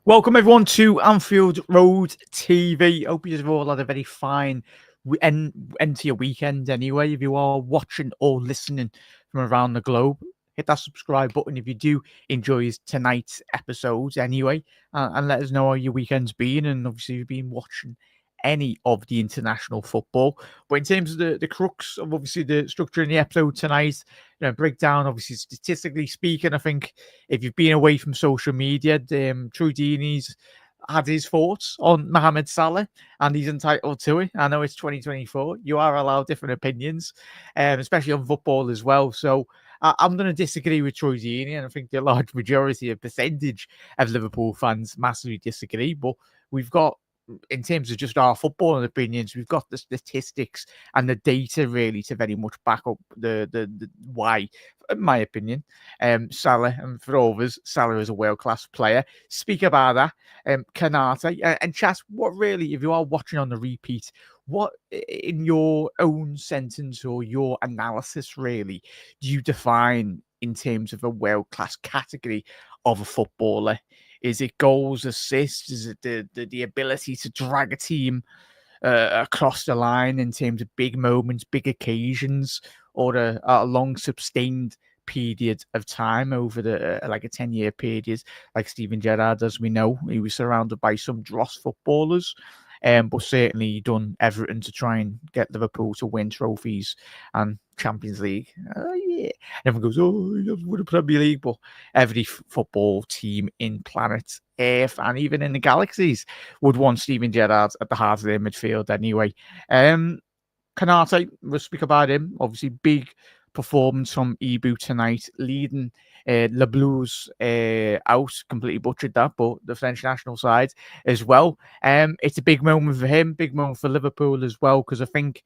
Welcome everyone to Anfield Road TV. Hope you've all had a very fine end to your weekend anyway. If you are watching or listening from around the globe, hit that subscribe button if you do enjoy tonight's episodes anyway, and let us know how your weekend's been, and obviously you've been watching any of the international football. But in terms of the crux of obviously the structure in the episode tonight, breakdown, obviously statistically speaking, I think if you've been away from social media, Troy Deeney's had his thoughts on Mohamed Salah, and he's entitled to it. I know it's 2024. You are allowed different opinions, especially on football as well. So I'm going to disagree with Troy Deeney, and I think the large majority of percentage of Liverpool fans massively disagree. But we've got, in terms of just our footballing opinions, we've got the statistics and the data really to very much back up the why, in my opinion, Salah, and for all of us, Salah is a world-class player. Speak about that, Kanate, and Chas, what really, if you are watching on the repeat, what, in your own sentence or your analysis really, do you define in terms of a world-class category of a footballer? Is it goals, assists? Is it the ability to drag a team across the line in terms of big moments, big occasions, or a long sustained period of time over the like a 10-year period, like Steven Gerrard, as we know, he was surrounded by some dross footballers. But certainly he done everything to try and get Liverpool to win trophies and Champions League. Yeah. Everyone goes, oh, he doesn't win the Premier League, but every football team in planet Earth and even in the galaxies would want Steven Gerrard at the heart of their midfield anyway. Kanate, we'll speak about him. Obviously, big performance from Ibu tonight, leading Le Blues out, completely butchered that, but the French national side as well. It's a big moment for him, big moment for Liverpool as well, because I think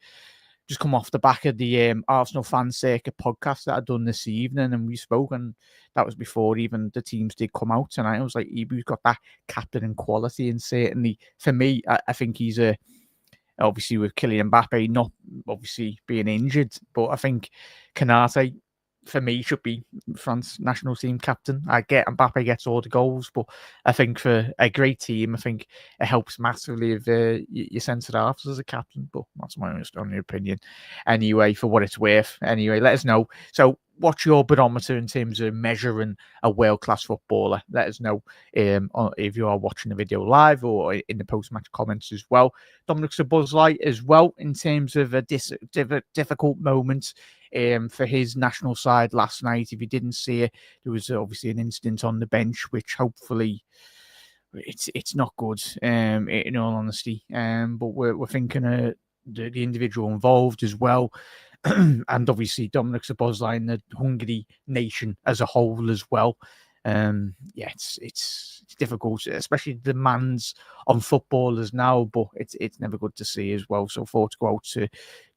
just come off the back of the Arsenal Fan Circuit podcast that I'd done this evening, and we spoke, and that was before even the teams did come out tonight. I was like, Ibu's got that captain quality, and certainly for me, I think he's obviously with Kylian Mbappe not obviously being injured, but I think Kanate, for me, should be France national team captain. I get Mbappe gets all the goals, but I think for a great team, I think it helps massively if your centre halves as a captain. But that's my only opinion. Anyway, for what it's worth. Anyway, let us know. So, what's your barometer in terms of measuring a world-class footballer? Let us know if you are watching the video live or in the post-match comments as well. Dominic's a buzz light as well in terms of a difficult moment for his national side last night. If you didn't see it, there was obviously an incident on the bench, which hopefully it's not good, in all honesty. But we're thinking the individual involved as well. And obviously Dominic's a buzzline, the Hungary nation as a whole as well. It's difficult, especially demands on footballers now, but it's never good to see as well. So thoughts go out to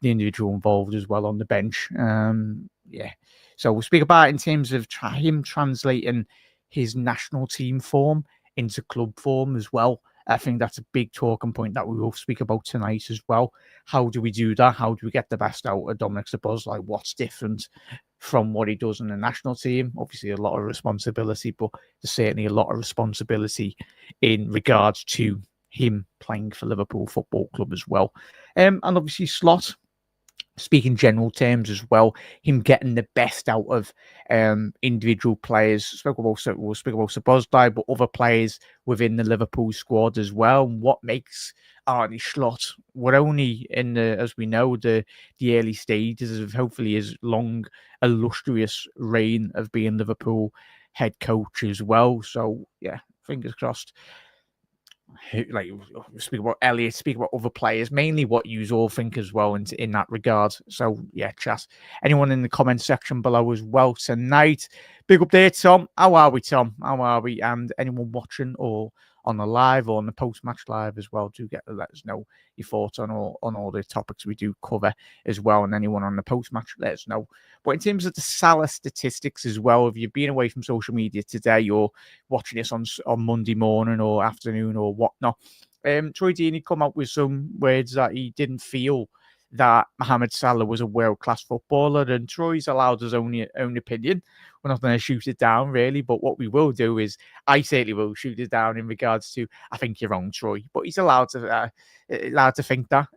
the individual involved as well on the bench. So we'll speak about it in terms of him translating his national team form into club form as well. I think that's a big talking point that we will speak about tonight as well. How do we do that? How do we get the best out of Dominic Szoboszlai? Like, what's different from what he does in the national team? Obviously, a lot of responsibility, but there's certainly a lot of responsibility in regards to him playing for Liverpool Football Club as well. And obviously, Slot, speaking general terms as well, him getting the best out of individual players. We'll speak about Szoboszlai, but other players within the Liverpool squad as well. And what makes Arne Slot, we're only in the, as we know, the early stages of hopefully his long, illustrious reign of being Liverpool head coach as well. So yeah, fingers crossed. Like, speak about Elliot, speak about other players, mainly what you all think as well in that regard. So yeah, chat. Anyone in the comment section below as well tonight. Big update, Tom. How are we, Tom? How are we? And anyone watching or on the live or on the post-match live as well, do get to let us know your thoughts on all the topics we do cover as well. And anyone on the post-match, let us know. But in terms of the Salah statistics as well, if you've been away from social media today or watching this on Monday morning or afternoon or whatnot, Troy Deeney come out with some words that he didn't feel that Mohamed Salah was a world-class footballer, and Troy's allowed his own opinion, we're not going to shoot it down really. But what we will do is, I certainly will shoot it down in regards to, I think you're wrong, Troy. But he's allowed to think that.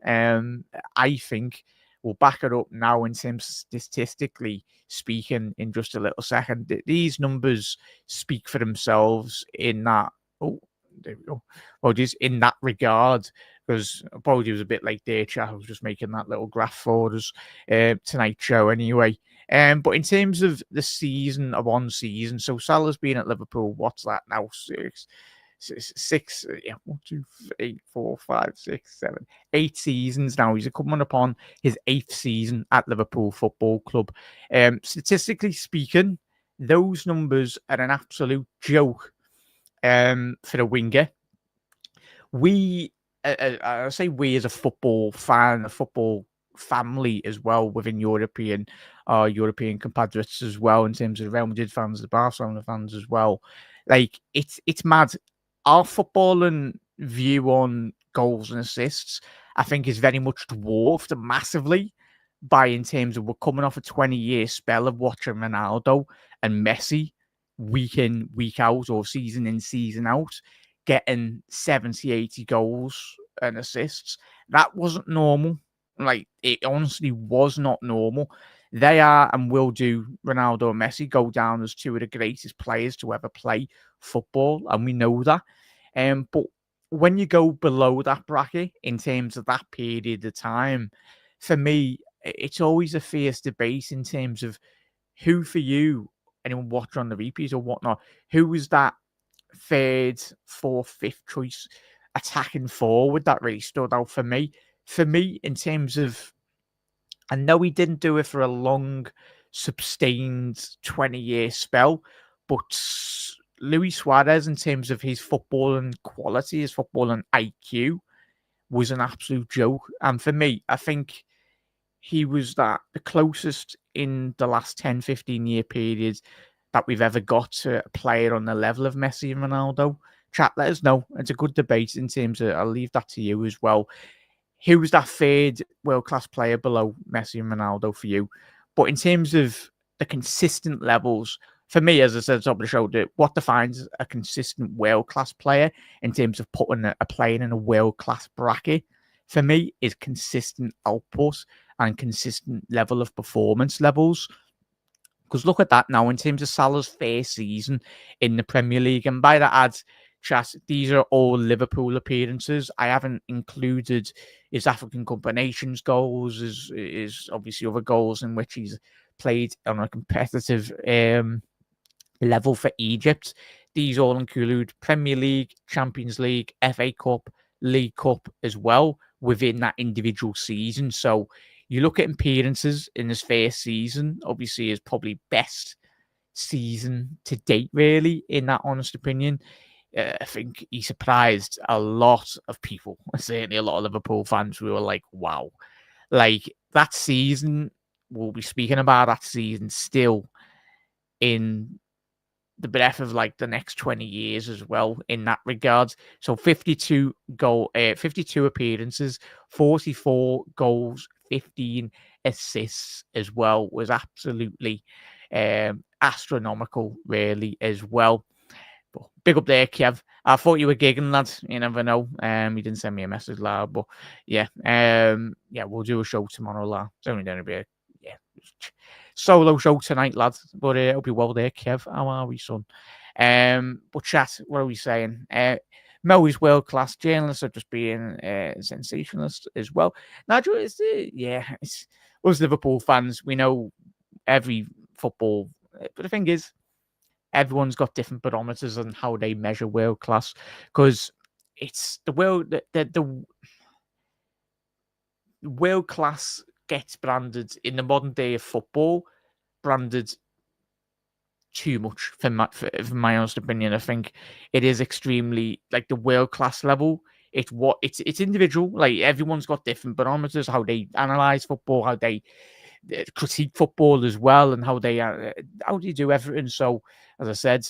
I think we'll back it up now in terms statistically speaking in just a little second. These numbers speak for themselves in that. Oh, there we go. Apologies in that regard, because apologies was a bit late there, chat. I was just making that little graph for us tonight show anyway. But in terms of the season of one season, so Salah's been at Liverpool. What's that now? Six, yeah, 1, 2, 3, 4, 5, 6, 7, 8 seasons now. He's coming upon his 8th season at Liverpool Football Club. Statistically speaking, those numbers are an absolute joke. For the winger, I say we as a football fan, a football family as well within European compatriots as well, in terms of Real Madrid fans, the Barcelona fans as well. Like it's mad. Our footballing view on goals and assists, I think, is very much dwarfed massively by, in terms of, we're coming off a 20-year spell of watching Ronaldo and Messi week in, week out, or season in, season out, getting 70, 80 goals and assists. That wasn't normal. Like, it honestly was not normal. They are and will do, Ronaldo and Messi, go down as two of the greatest players to ever play football, and we know that. But when you go below that bracket, in terms of that period of time, for me, it's always a fierce debate in terms of who, for you, anyone watching on the repeats or whatnot, who was that third, fourth, fifth choice attacking forward that really stood out for me? For me, in terms of, I know he didn't do it for a long, sustained 20-year spell, but Luis Suarez, in terms of his footballing quality, his footballing IQ, was an absolute joke. And for me, I think he was the closest in the last 10, 15-year period that we've ever got to a player on the level of Messi and Ronaldo. Chat, let us know. It's a good debate in terms of, I'll leave that to you as well. Who was that third world-class player below Messi and Ronaldo for you? But in terms of the consistent levels, for me, as I said at the top of the show, what defines a consistent world-class player in terms of putting a player in a world-class bracket, for me, is consistent output and consistent level of performance levels. Because look at that now, in terms of Salah's first season in the Premier League, and by that ad, chat, these are all Liverpool appearances. I haven't included his African Cup of Nations goals, is obviously other goals in which he's played on a competitive level for Egypt. These all include Premier League, Champions League, FA Cup, League Cup as well within that individual season. So you look at appearances in his first season, obviously his probably best season to date, really, in that honest opinion. I think he surprised a lot of people, certainly a lot of Liverpool fans, who were like, wow. Like, that season, we'll be speaking about that season still in the breath of like the next 20 years as well in that regard. So 52 appearances, 44 goals, 15 assists as well, was absolutely astronomical, really, as well. But big up there, Kev. I thought you were gigging, lad. You never know. You didn't send me a message, lad. But yeah, we'll do a show tomorrow, lad. It's only going to be a solo show tonight, lads. But it'll be well there, Kev. How are we, son? But chat, what are we saying? Mo is world class. Journalists are just being sensationalist as well. Now, it's us Liverpool fans. We know every football, but the thing is, everyone's got different barometers on how they measure world class, because it's the world class gets branded in the modern day of football, branded too much for my honest opinion. I think it is extremely, like, the world class level. It's individual. Like, everyone's got different barometers, how they analyze football, how they critique football as well, and how do you do everything. So, as I said,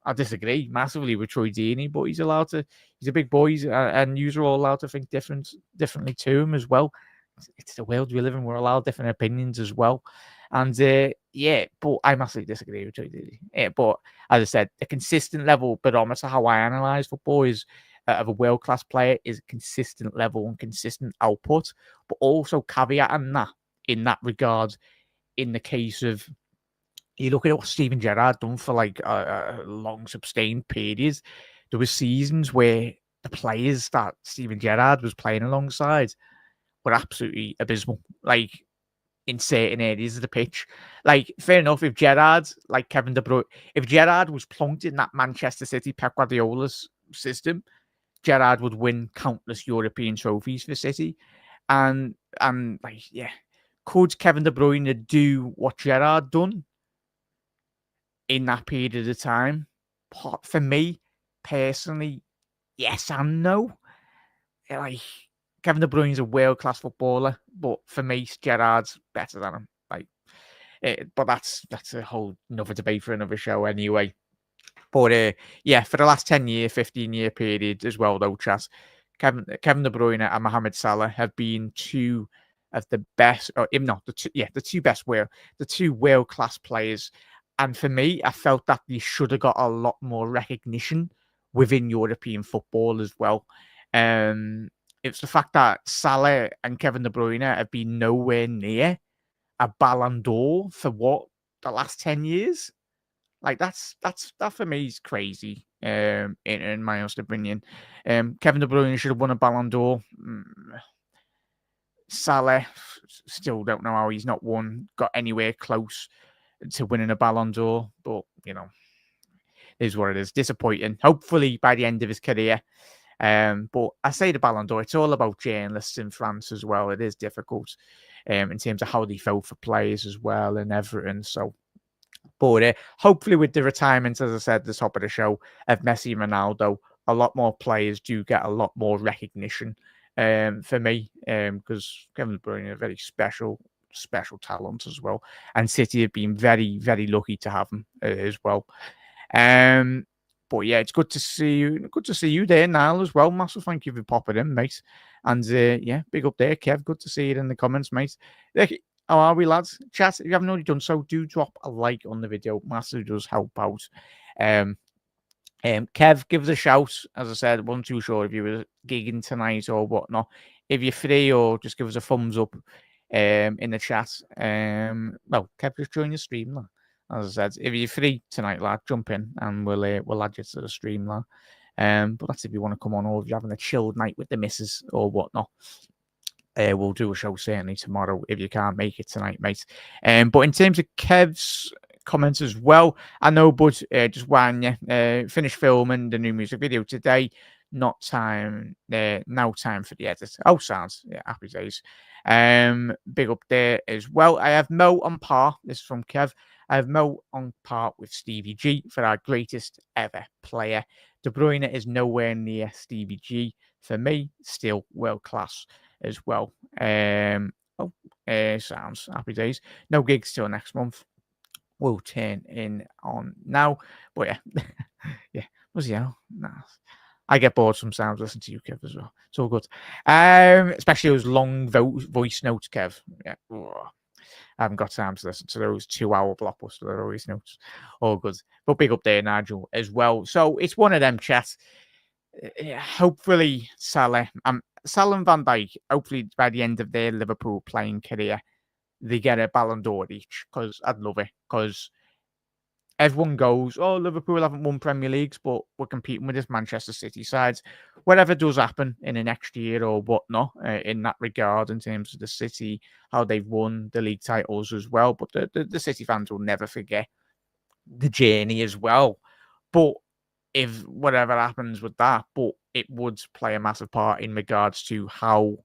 I disagree massively with Troy Deeney, but he's a big boy, and you're all allowed to think differently to him as well. It's the world we live in. We're allowed different opinions as well. And yeah, but I massively disagree with you. But as I said, a consistent level barometer, how I analyze football is of a world class player is a consistent level and consistent output, but also caveat in that regard, in the case of you look at what Steven Gerrard done for like a long sustained periods. There were seasons where the players that Steven Gerrard was playing alongside were absolutely abysmal. Like in certain areas of the pitch. Like, fair enough, if Gerrard, like Kevin De Bruyne, if Gerrard was plunked in that Manchester City Pep Guardiola's system, Gerrard would win countless European trophies for City. And like, yeah, could Kevin De Bruyne do what Gerrard done in that period of time? For me, personally, yes and no. Like, Kevin De Bruyne's a world-class footballer, but for me, Gerrard's better than him. Like, but that's a whole another debate for another show anyway. But yeah, for the last 10-year, 15-year period as well, though, Chas, Kevin De Bruyne and Mohamed Salah have been two of the best, or if not the two world class players. And for me, I felt that they should have got a lot more recognition within European football as well. It's the fact that Salah and Kevin De Bruyne have been nowhere near a Ballon d'Or for the last 10 years. Like that for me is crazy. In my honest opinion, Kevin De Bruyne should have won a Ballon d'Or. Salah, still don't know how he's not got anywhere close to winning a Ballon d'Or. But you know, it is what it is. Disappointing. Hopefully by the end of his career. But I say the Ballon d'Or, it's all about journalists in France as well. It is difficult in terms of how they vote for players as well and everything. So, but hopefully with the retirement, as I said at the top of the show, of Messi and Ronaldo, a lot more players do get a lot more recognition for me, because Kevin De Bruyne is a very special talent as well. And City have been very, very lucky to have him as well. But yeah, it's good to see you. Good to see you there, Niall, as well. Massive thank you for popping in, mate. And yeah, big up there, Kev. Good to see you in the comments, mate. How are we, lads? Chat, if you haven't already done so, do drop a like on the video. Massively does help out. Kev, give us a shout. As I said, wasn't too sure if you were gigging tonight or whatnot. If you're free, or just give us a thumbs up in the chat. Well, Kev, just join the stream, lad. As I said, if you're free tonight, lad, jump in and we'll add you to the stream, lad. But that's if you want to come on, or if you're having a chilled night with the missus or whatnot. We'll do a show certainly tomorrow if you can't make it tonight, mate. But in terms of Kev's comments as well, I know, but just one, finished filming the new music video today. Now time for the edit. Oh, sounds, yeah, happy days. Big up there as well. I have Mo on par. This is from Kev. I have Mo on par with Stevie G for our greatest ever player. De Bruyne is nowhere near Stevie G. For me, still world class as well. Sounds happy days. No gigs till next month. We'll turn in on now. But yeah, yeah. Was nah. I get bored sometimes listening to you, Kev, as well. It's all good. Especially those long voice notes, Kev. Yeah. I haven't got time to listen to those 2-hour blockbuster voice notes. All good. But big up there, Nigel, as well. So it's one of them, chat. Hopefully Salah and Van Dijk, hopefully by the end of their Liverpool playing career, they get a Ballon d'Or each, because I'd love it. Because everyone goes, oh, Liverpool haven't won Premier Leagues, but we're competing with this Manchester City sides. Whatever does happen in the next year or whatnot, in that regard, in terms of the City, how they've won the league titles as well. But the City fans will never forget the journey as well. But if whatever happens with that, but it would play a massive part in regards to how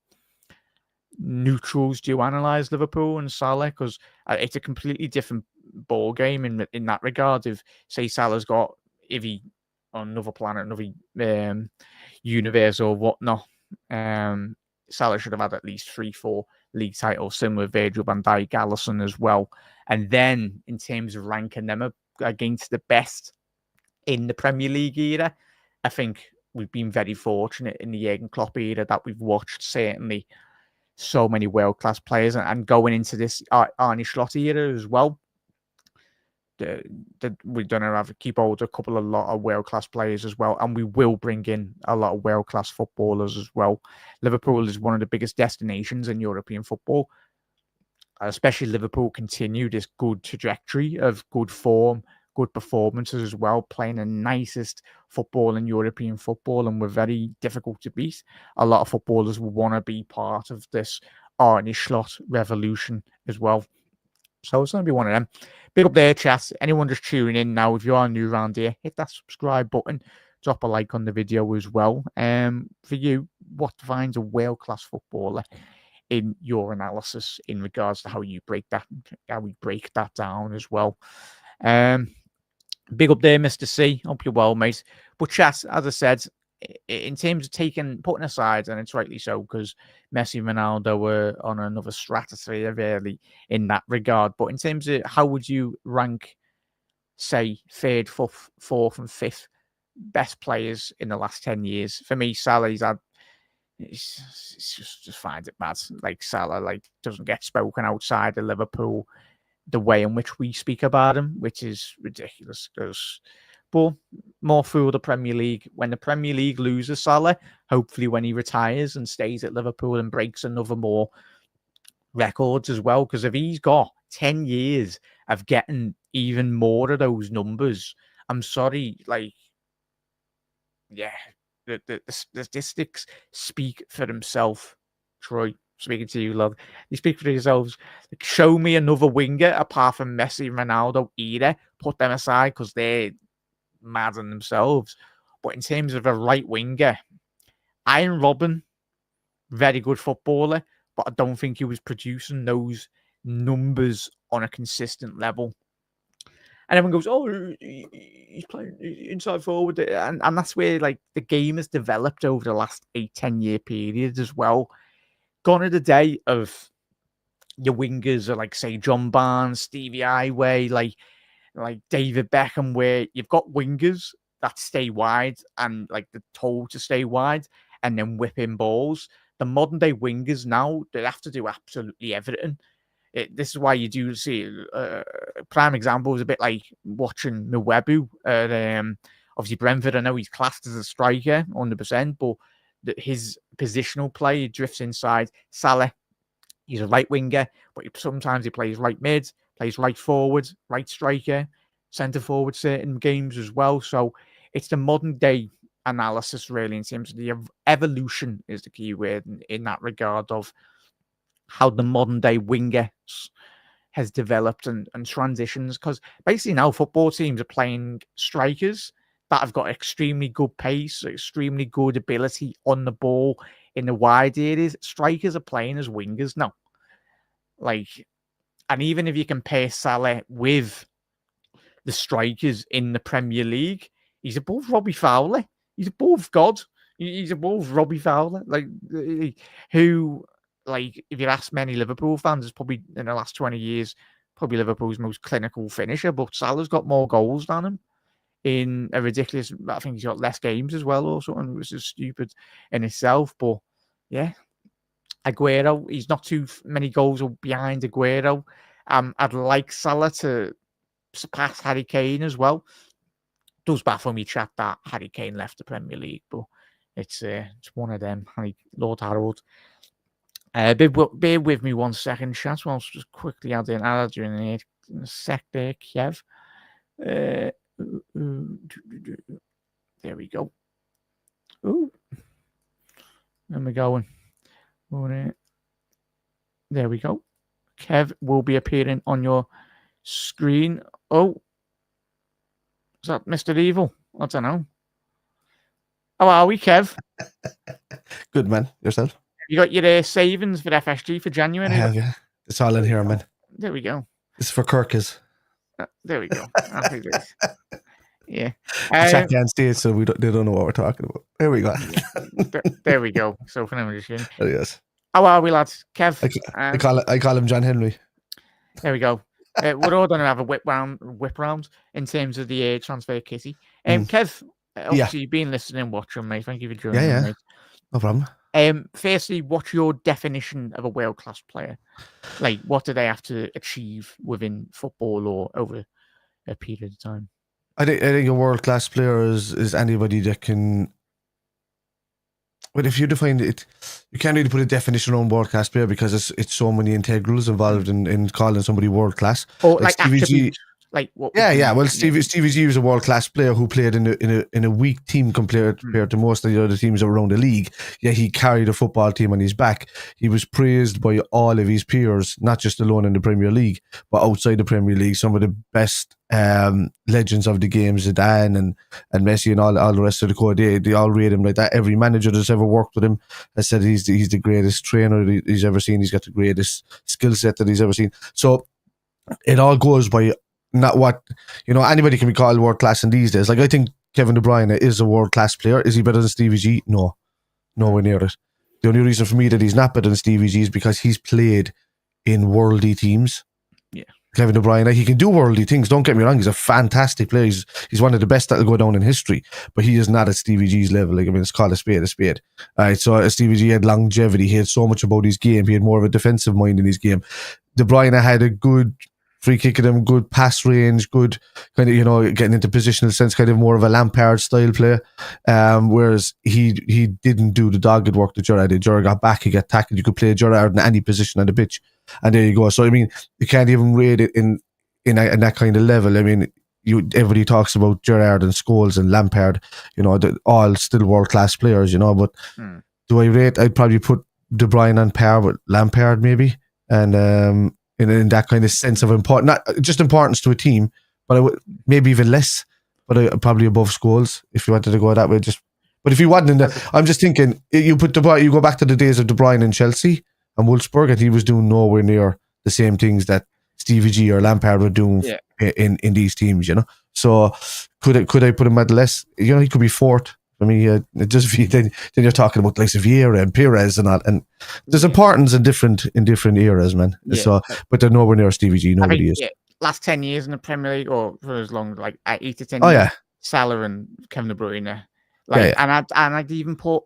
neutrals do analyze Liverpool and Salah, because it's a completely different ball game in that regard. If say Salah's got, if he on another planet, another universe or whatnot, Salah should have had at least 3-4 league titles, similar with Virgil van Dijk, Alisson as well. And then in terms of ranking them against the best in the Premier League era, I think we've been very fortunate in the Jurgen Klopp era that we've watched certainly so many world-class players, and going into this Arne Slot era as well. We're going to keep hold of a lot of world-class players as well, and we will bring in a lot of world-class footballers as well. Liverpool is one of the biggest destinations in European football, especially Liverpool continue this good trajectory of good form, good performances as well, playing the nicest football in European football, and we're very difficult to beat. A lot of footballers will want to be part of this Arne Slot revolution as well. So it's going to be one of them. Big up there, chat. Anyone just tuning in now, if you are new around here, hit that subscribe button. Drop a like on the video as well. For you, what defines a world-class footballer in your analysis in regards to how we break that down as well? Big up there, Mr. C. Hope you're well, mate. But chat, as I said, in terms of putting aside, and it's rightly so, because Messi and Ronaldo were on another stratosphere really in that regard. But in terms of how would you rank, say, third, fourth, and fifth best players in the last 10 years? For me, Salah's had. It's just finds it bad. Like Salah, doesn't get spoken outside of Liverpool the way in which we speak about him, which is ridiculous. But more through the Premier League. When the Premier League loses Salah, hopefully when he retires and stays at Liverpool and breaks another more records as well, because if he's got 10 years of getting even more of those numbers, I'm sorry, the statistics speak for themselves. Troy, speaking to you, love. You speak for yourselves. Show me another winger apart from Messi and Ronaldo either. Put them aside because they're mad on themselves. But in terms of a right winger, Iron Robin, very good footballer, but I don't think he was producing those numbers on a consistent level. And everyone goes, oh, he's playing inside forward. And that's where the game has developed over the last 8-10 year period as well. Gone are the day of your wingers are say John Barnes, Stevie Highway, like David Beckham, where you've got wingers that stay wide and they're told to stay wide and then whip in balls. The modern day wingers now, they have to do absolutely everything. This is why you do see prime example is a bit like watching Mwebu at obviously Brentford. I know he's classed as a striker 100%, but his positional play, he drifts inside. Salah, he's a right winger, but sometimes he plays right mid, plays right forward, right striker, centre forward certain games as well. So it's the modern day analysis really in terms of the evolution is the key word in that regard of how the modern day winger has developed and transitions, because basically now football teams are playing strikers that have got extremely good pace, extremely good ability on the ball in the wide areas. Strikers are playing as wingers now. And even if you compare Salah with the strikers in the Premier League, he's above Robbie Fowler. He's above God. He's above Robbie Fowler. Who, if you ask many Liverpool fans, is probably in the last 20 years, probably Liverpool's most clinical finisher. But Salah's got more goals than him in a ridiculous. I think he's got less games as well, or something, which is stupid in itself. But yeah, Aguero, he's not too many goals behind Aguero. I'd like Salah to surpass Harry Kane as well. Does baffle me, chat, that Harry Kane left the Premier League, but it's one of them. Lord Harold. Bear with me 1 second, chat. I'll just quickly add you in a sec there, Kev. There we go. Ooh. Where am I going? There we go. Kev will be appearing on your screen. Oh, is that Mr. Evil? I don't know. How are we, Kev? Good, man. Yourself? You got your savings for FSG for January? I have, yeah. It's all in here, man. There we go. This is for Kirk's. There we go. Yeah. Chat can't see it, so they don't know what we're talking about. There we go. There we go. So for now, yes. How are we, lads? Kev? I call him John Henry. There we go. We're all going to have a whip round in terms of the transfer kitty. Kev, obviously you've been listening and watching, mate. Thank you for joining me, mate. No problem. Firstly, what's your definition of a world-class player? Like, what do they have to achieve within football or over a period of time? I think a world class player is anybody that can. But if you define it, you can't really put a definition on world class player because it's so many integrals involved in calling somebody world class. Or Like Stevie G, attributes. Like what? yeah. Well, Stevie G was a world class player who played in a weak team compared to most of the other teams around the league. Yeah, he carried a football team on his back. He was praised by all of his peers, not just alone in the Premier League, but outside the Premier League. Some of the best legends of the game, Zidane and Messi and all the rest of the core, they all rate him like that. Every manager that's ever worked with him has said he's the greatest trainer he's ever seen. He's got the greatest skill set that he's ever seen. So it all goes by not what, anybody can be called world class in these days. Like, I think Kevin De Bruyne is a world class player. Is he better than Stevie G? No, nowhere near it. The only reason for me that he's not better than Stevie G is because he's played in worldly teams. Yeah. Kevin De Bruyne, he can do worldly things. Don't get me wrong. He's a fantastic player. He's one of the best that'll go down in history. But he is not at Stevie G's level. Like, I mean, it's called a spade a spade. All right. So Stevie G had longevity. He had so much about his game. He had more of a defensive mind in his game. De Bruyne had a good free kick at him, good pass range, good kind of, getting into positional sense, kind of more of a Lampard style player. Whereas he didn't do the dogged work that Gerrard did. Gerrard got back, he got tackled. You could play Gerrard in any position on the pitch. And there you go. So, I mean, you can't even rate it in that kind of level. I mean, everybody talks about Gerrard and Scholes and Lampard, all still world-class players, but do I rate? I'd probably put De Bruyne on par with Lampard maybe. And in that kind of sense of not just importance to a team, but I would maybe even less, but probably above Scholes if you wanted to go that way. But if you wasn't I'm just thinking, you go back to the days of De Bruyne in Chelsea and Wolfsburg, and he was doing nowhere near the same things that Stevie G or Lampard were doing in these teams, So could I put him at less? He could be fourth. I mean, then you're talking about like Vieira and Perez and all, and there's importance in different eras, man. Yeah. So, but they're nowhere near Stevie G. Nobody is. Last 10 years in the Premier League, or for as long, like 8 to 10 years. Yeah. Salah and Kevin De Bruyne, and I'd even put.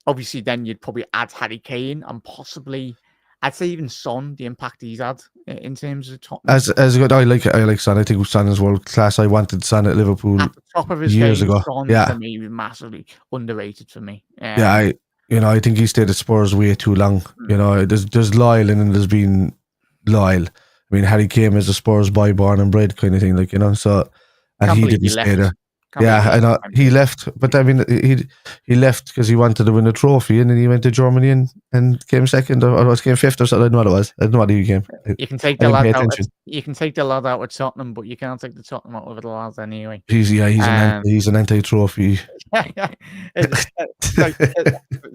Obviously, then you'd probably add Harry Kane and possibly. I'd say even Son, the impact he's had in terms of Tottenham. As good, I like Son. I think Son is world class. I wanted Son at Liverpool at the top of his years game, ago. Son, for me, was massively underrated for me. I I think he stayed at Spurs way too long. There's loyal and then there's been loyal. I mean, Harry came as a Spurs boy, born and bred kind of thing, so and he didn't stay there. I know he left, but I mean, he left because he wanted to win a trophy, and then he went to Germany and came second or came fifth or something. I don't know what it was. I don't know what he came. You can take the lad out. You can take the lad out with Tottenham, but you can't take the Tottenham out with the lads anyway. He's an anti-trophy. Bayer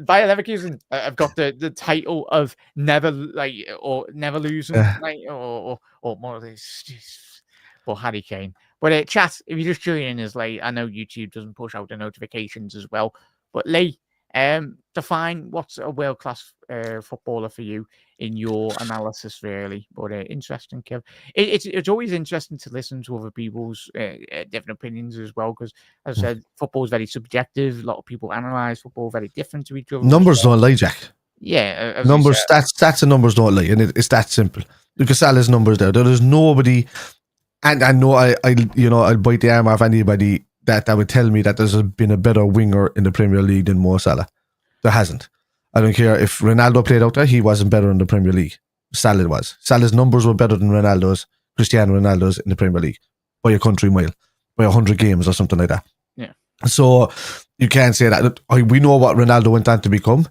Leverkusen have got the title of never losing, or more of this. Or Harry Kane. But chat, if you're just joining us late, I know YouTube doesn't push out the notifications as well. But Lee, define what's a world-class footballer for you in your analysis, really. But interesting, Kev. It's always interesting to listen to other people's different opinions as well, because as I said, football is very subjective. A lot of people analyze football very different to each other. Numbers don't lie, Jack. Yeah, numbers, stats, and numbers don't lie, and it's that simple. Because Salah's numbers there is nobody. And I know I'll bite the arm off anybody that would tell me that there's been a better winger in the Premier League than Mo Salah. There hasn't. I don't care if Ronaldo played out there, he wasn't better in the Premier League. Salah was. Salah's numbers were better than Cristiano Ronaldo's in the Premier League by a country mile, by 100 games or something like that. Yeah. So you can't say that. We know what Ronaldo went on to become.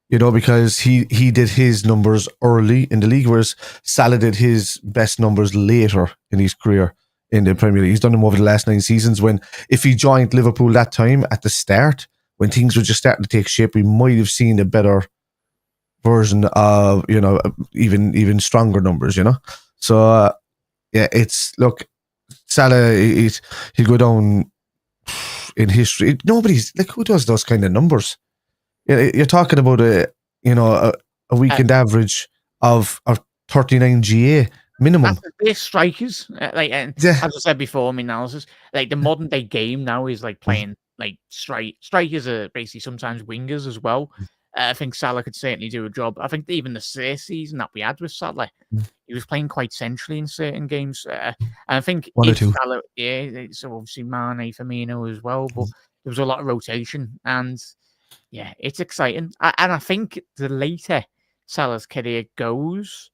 Because he did his numbers early in the league, whereas Salah did his best numbers later in his career in the Premier League. He's done them over the last 9 seasons. If he joined Liverpool that time at the start, when things were just starting to take shape, we might have seen a better version of, even stronger numbers, So, look, Salah, he'll go down in history. Nobody's, who does those kind of numbers? You're talking about a weekend average of 39 GA minimum. They're strikers, as I said before in my analysis, the modern day game now is playing strikers are basically sometimes wingers as well. I think Salah could certainly do a job. I think even the first season that we had with Salah, he was playing quite centrally in certain games. And I think One or if two. Salah, so obviously Mane, Firmino as well, but there was a lot of rotation, and yeah, it's exciting. And I think the later Salah's career goes,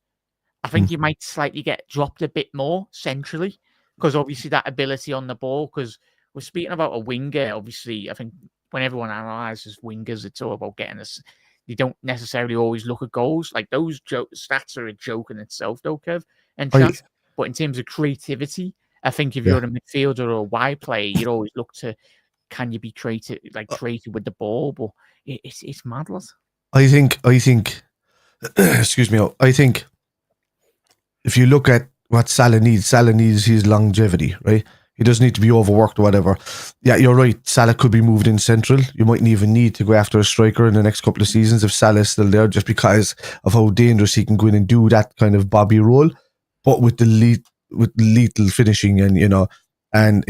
I think you might slightly get dropped a bit more centrally because obviously that ability on the ball. Because we're speaking about a winger, obviously, I think when everyone analyzes wingers, it's all about getting us. You don't necessarily always look at goals. Like those stats are a joke in itself, though, Kev and I, chat. But in terms of creativity, I think if Yeah. you're a midfielder or a wide player, you'd always look to can you be creative, like creative with the ball. But it's mad, lads. I think, excuse me, I think if you look at what Salah needs his longevity, right? He doesn't need to be overworked or whatever. Yeah, you're right. Salah could be moved in central. You mightn't even need to go after a striker in the next couple of seasons if Salah is still there, just because of how dangerous he can go in and do that kind of Bobby role, but with the lethal finishing and and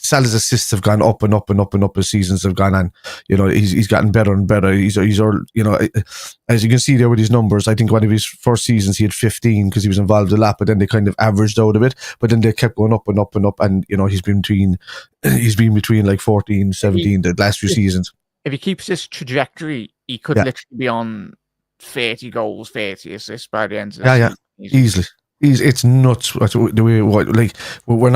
Salah's assists have gone up and up and up and up as seasons have gone on. He's gotten better and better. He's as you can see there with his numbers. I think one of his first seasons he had 15 because he was involved a lot, but then they kind of averaged out a bit. But then they kept going up and up and up, and he's been between like 14, 17 the last few seasons. If he keeps this trajectory, he could literally be on 30 goals, 30 assists by the end of the season. Easily. It's nuts. The way we're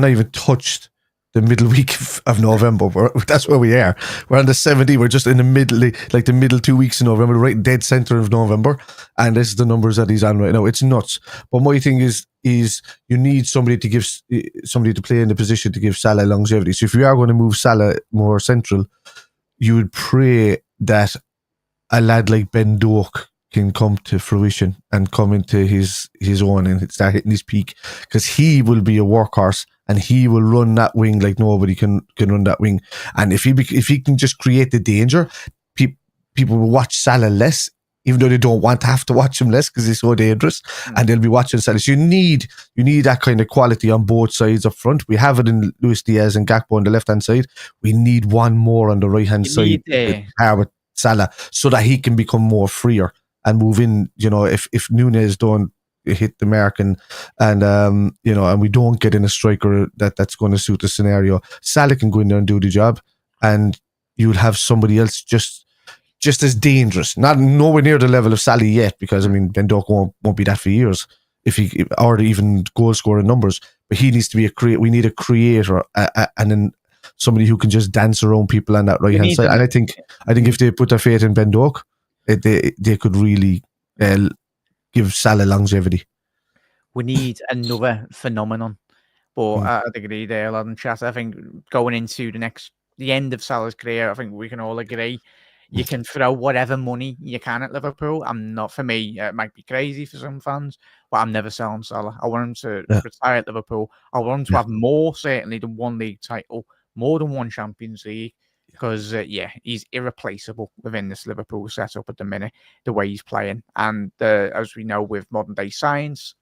not even touched the middle week of November. That's where we are. We're on the 70. We're just in the middle, like the middle 2 weeks in November, right dead center of November, and this is the numbers that he's on right now. It's nuts. But my thing is you need somebody to play in the position to give Salah longevity. So if you are going to move Salah more central, you would pray that a lad like Ben Doak can come to fruition and come into his own and start hitting his peak, because he will be a workhorse and he will run that wing like nobody can run that wing. And if he can just create the danger, people will watch Salah less, even though they don't want to have to watch him less because he's so dangerous, and they'll be watching Salah. So you need that kind of quality on both sides up front. We have it in Luis Diaz and Gakpo on the left hand side. We need one more on the right hand side with Salah, so that he can become more freer and move in. If Nunez don't hit the mark and we don't get in a striker that's going to suit the scenario, Salah can go in there and do the job, and you'll have somebody else just as dangerous, nowhere near the level of Salah yet, because Ben Doak won't be that for years if he or even goal scoring numbers, but he needs to be we need a creator and then somebody who can just dance around people on that right hand side. And I think if they put their faith in Ben Doak, they could really give Salah longevity. We need another phenomenon, but I agree there, lad and chat. I think going into the end of Salah's career, I think we can all agree you can throw whatever money you can at Liverpool. For me, it might be crazy for some fans, but I'm never selling Salah. I want him to retire at Liverpool. I want him to have more, certainly, than one league title, more than one Champions League, because he's irreplaceable within this Liverpool setup at the minute, the way he's playing. And as we know, with modern day science,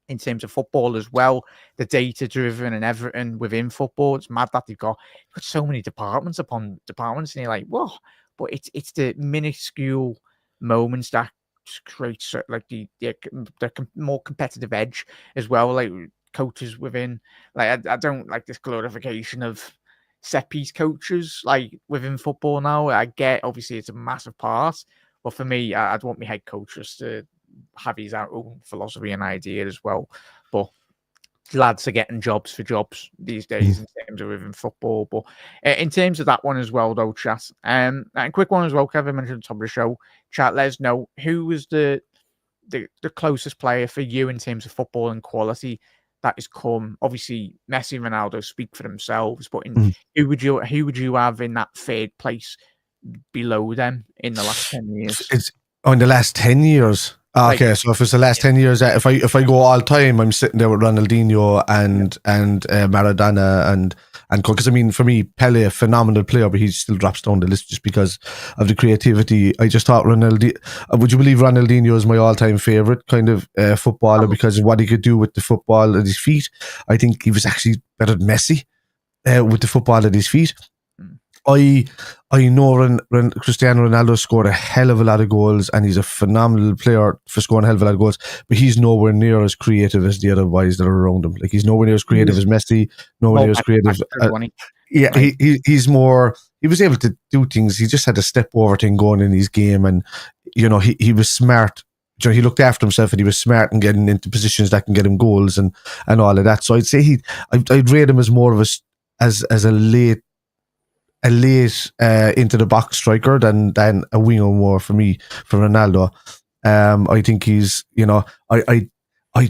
in terms of football as well, the data driven and everything within football, it's mad that they've got so many departments upon departments, and you're like, whoa. But it's the minuscule moments that creates like the more competitive edge as well. Like coaches within, like I don't like this glorification of set piece coaches like within football now. I get obviously it's a massive part, but for me, I'd want my head coaches to have his own philosophy and idea as well. But lads are getting jobs for jobs these days in terms of within football. But in terms of that one as well, though, chat. And a quick one as well, Kevin mentioned at the top of the show. Chat, let us know who was the closest player for you in terms of football and quality that has come. Obviously, Messi and Ronaldo speak for themselves, but who would you have in that third place below them in the last 10 years? It's in the last 10 years. Okay, so if it's the last 10 years, if I go all time, I'm sitting there with Ronaldinho and Maradona and because for me, Pele, a phenomenal player, but he still drops down the list just because of the creativity. I just thought Ronaldinho. Would you believe Ronaldinho is my all-time favorite kind of footballer because of what he could do with the football at his feet? I think he was actually better than Messi with the football at his feet. I know Cristiano Ronaldo scored a hell of a lot of goals, and he's a phenomenal player for scoring a hell of a lot of goals, but he's nowhere near as creative as the other boys that are around him. Like, he's nowhere near as creative as Messi, nowhere near as creative. Yeah, right. He's more. He was able to do things. He just had a step over thing going in his game, and he was smart. He looked after himself, and he was smart in getting into positions that can get him goals and all of that. So I'd say I'd rate him as more of as a late into the box striker than a winger more for me, for Ronaldo. I think he's, I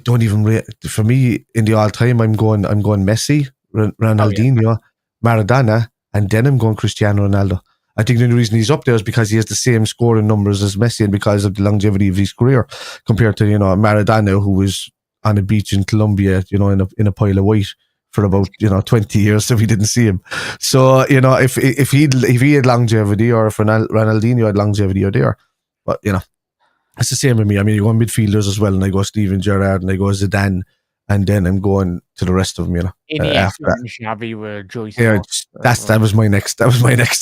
don't even rate, for me in the all time, I'm going Messi, Ronaldinho, Maradona, and then I'm going Cristiano Ronaldo. I think the only reason he's up there is because he has the same scoring numbers as Messi, and because of the longevity of his career, compared to Maradona, who was on a beach in Colombia, in a pile of white for about 20 years, so we didn't see him. So if he had longevity, or if Ronaldinho had longevity, or there, but it's the same with me. I mean, you go on midfielders as well, and I go Steven Gerrard, and I go Zidane, and then I'm going to the rest of them. After that, Xavi were Joyce. Yeah, that was my next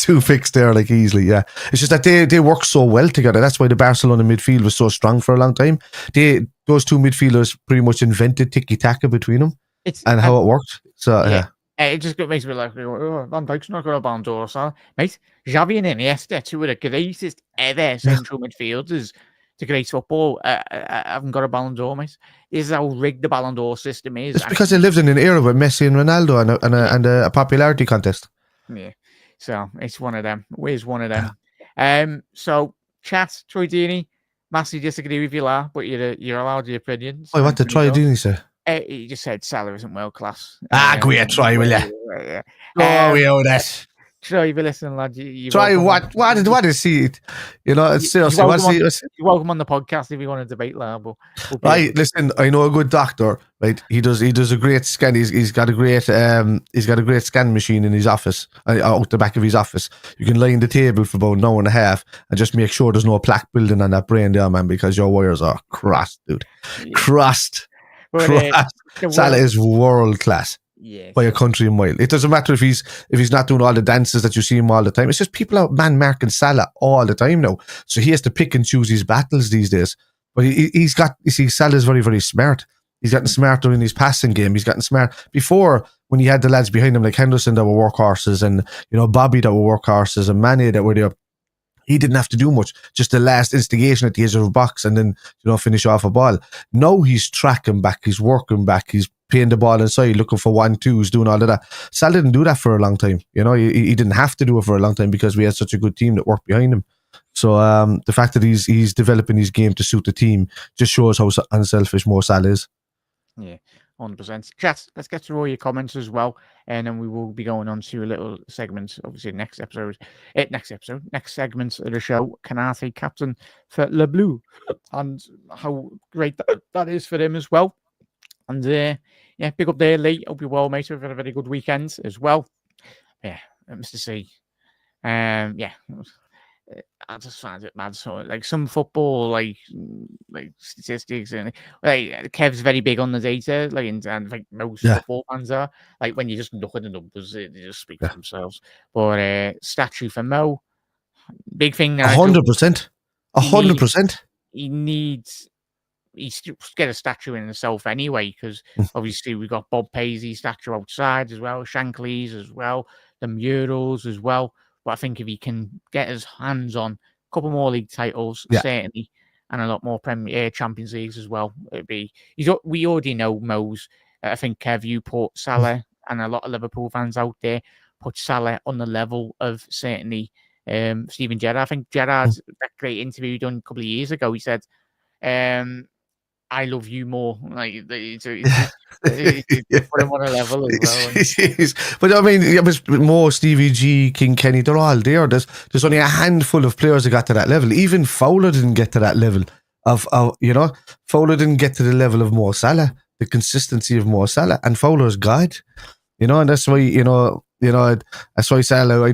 two picks there, like, easily. Yeah, it's just that they work so well together. That's why the Barcelona midfield was so strong for a long time. Those two midfielders pretty much invented tiki taka between them. And how it worked. So yeah. It just makes me like, Van Dijk's not going to Ballon d'Or, so mate, Xavi and Iniesta, two of the greatest ever central midfielders to great football, haven't got a Ballon d'Or, mate. This is how rigged the Ballon d'Or system is. It's because they lived in an era with Messi and Ronaldo and a popularity contest. Yeah, so it's one of them. Where's one of them? So chat, Troy Deeney, massively disagree with you, but you're allowed your opinions. Oh, what did Troy Deeney say? He just said Salah isn't world class. Go ahead, Troy, will you? We owe that. Troy, if you're listening, lad, Troy, what is he? It's seriously. You're welcome on the podcast if you want to debate, lad. Right, listen, I know a good doctor. Right, he does a great scan. He's got a great scan machine in his office, out the back of his office. You can lie on the table for about an hour and a half and just make sure there's no plaque building on that brain there, man, because your wires are crossed, dude. Crossed. Salah is world class, by a country mile. It doesn't matter if he's not doing all the dances that you see him all the time. It's just people out marking Salah all the time now, so he has to pick and choose his battles these days. But Salah is very, very smart. He's gotten smarter in his passing game. He's gotten smart. Before, when he had the lads behind him like Henderson that were workhorses, and Bobby that were workhorses, and Mane that were there, he didn't have to do much. Just the last instigation at the edge of a box, and then finish off a ball. Now he's tracking back, he's working back, he's paying the ball inside, looking for 1-2s, doing all of that. Salah didn't do that for a long time. He didn't have to do it for a long time because we had such a good team that worked behind him. So the fact that he's developing his game to suit the team just shows how unselfish Mo Salah is. Yeah, 100%. Chat, let's get through all your comments as well, and then we will be going on to a little segment, obviously next segment of the show. Canate captain for Le Bleu, and how great that is for him as well. And big up there, Lee. Hope you're well, mate. We've had a very good weekend as well. Yeah, Mr. C. I just find it mad. So, like, some football, like statistics, and like Kev's very big on the data, like, and like most football fans are. Like, when you just look at the numbers, they just speak for themselves. But statue for Mo, big thing. 100%. 100%. He needs. He's get a statue in himself anyway, because obviously we've got Bob Paisley's statue outside as well, Shankly's as well, the murals as well. But I think if he can get his hands on a couple more league titles, certainly, and a lot more Premier Champions Leagues as well, it'd be. We already know Mo's. I think Kev, you put Salah, and a lot of Liverpool fans out there put Salah on the level of certainly Steven Gerrard. I think Gerrard's that great interview he done a couple of years ago. He said, I love you more. Like, it's put him on a level as well. But I mean, it was more Stevie G, King Kenny, they're all there. There's only a handful of players that got to that level. Even Fowler didn't get to that level Fowler didn't get to the level of Mo Salah, the consistency of Mo Salah, and Fowler's God. And that's why, that's why Salah,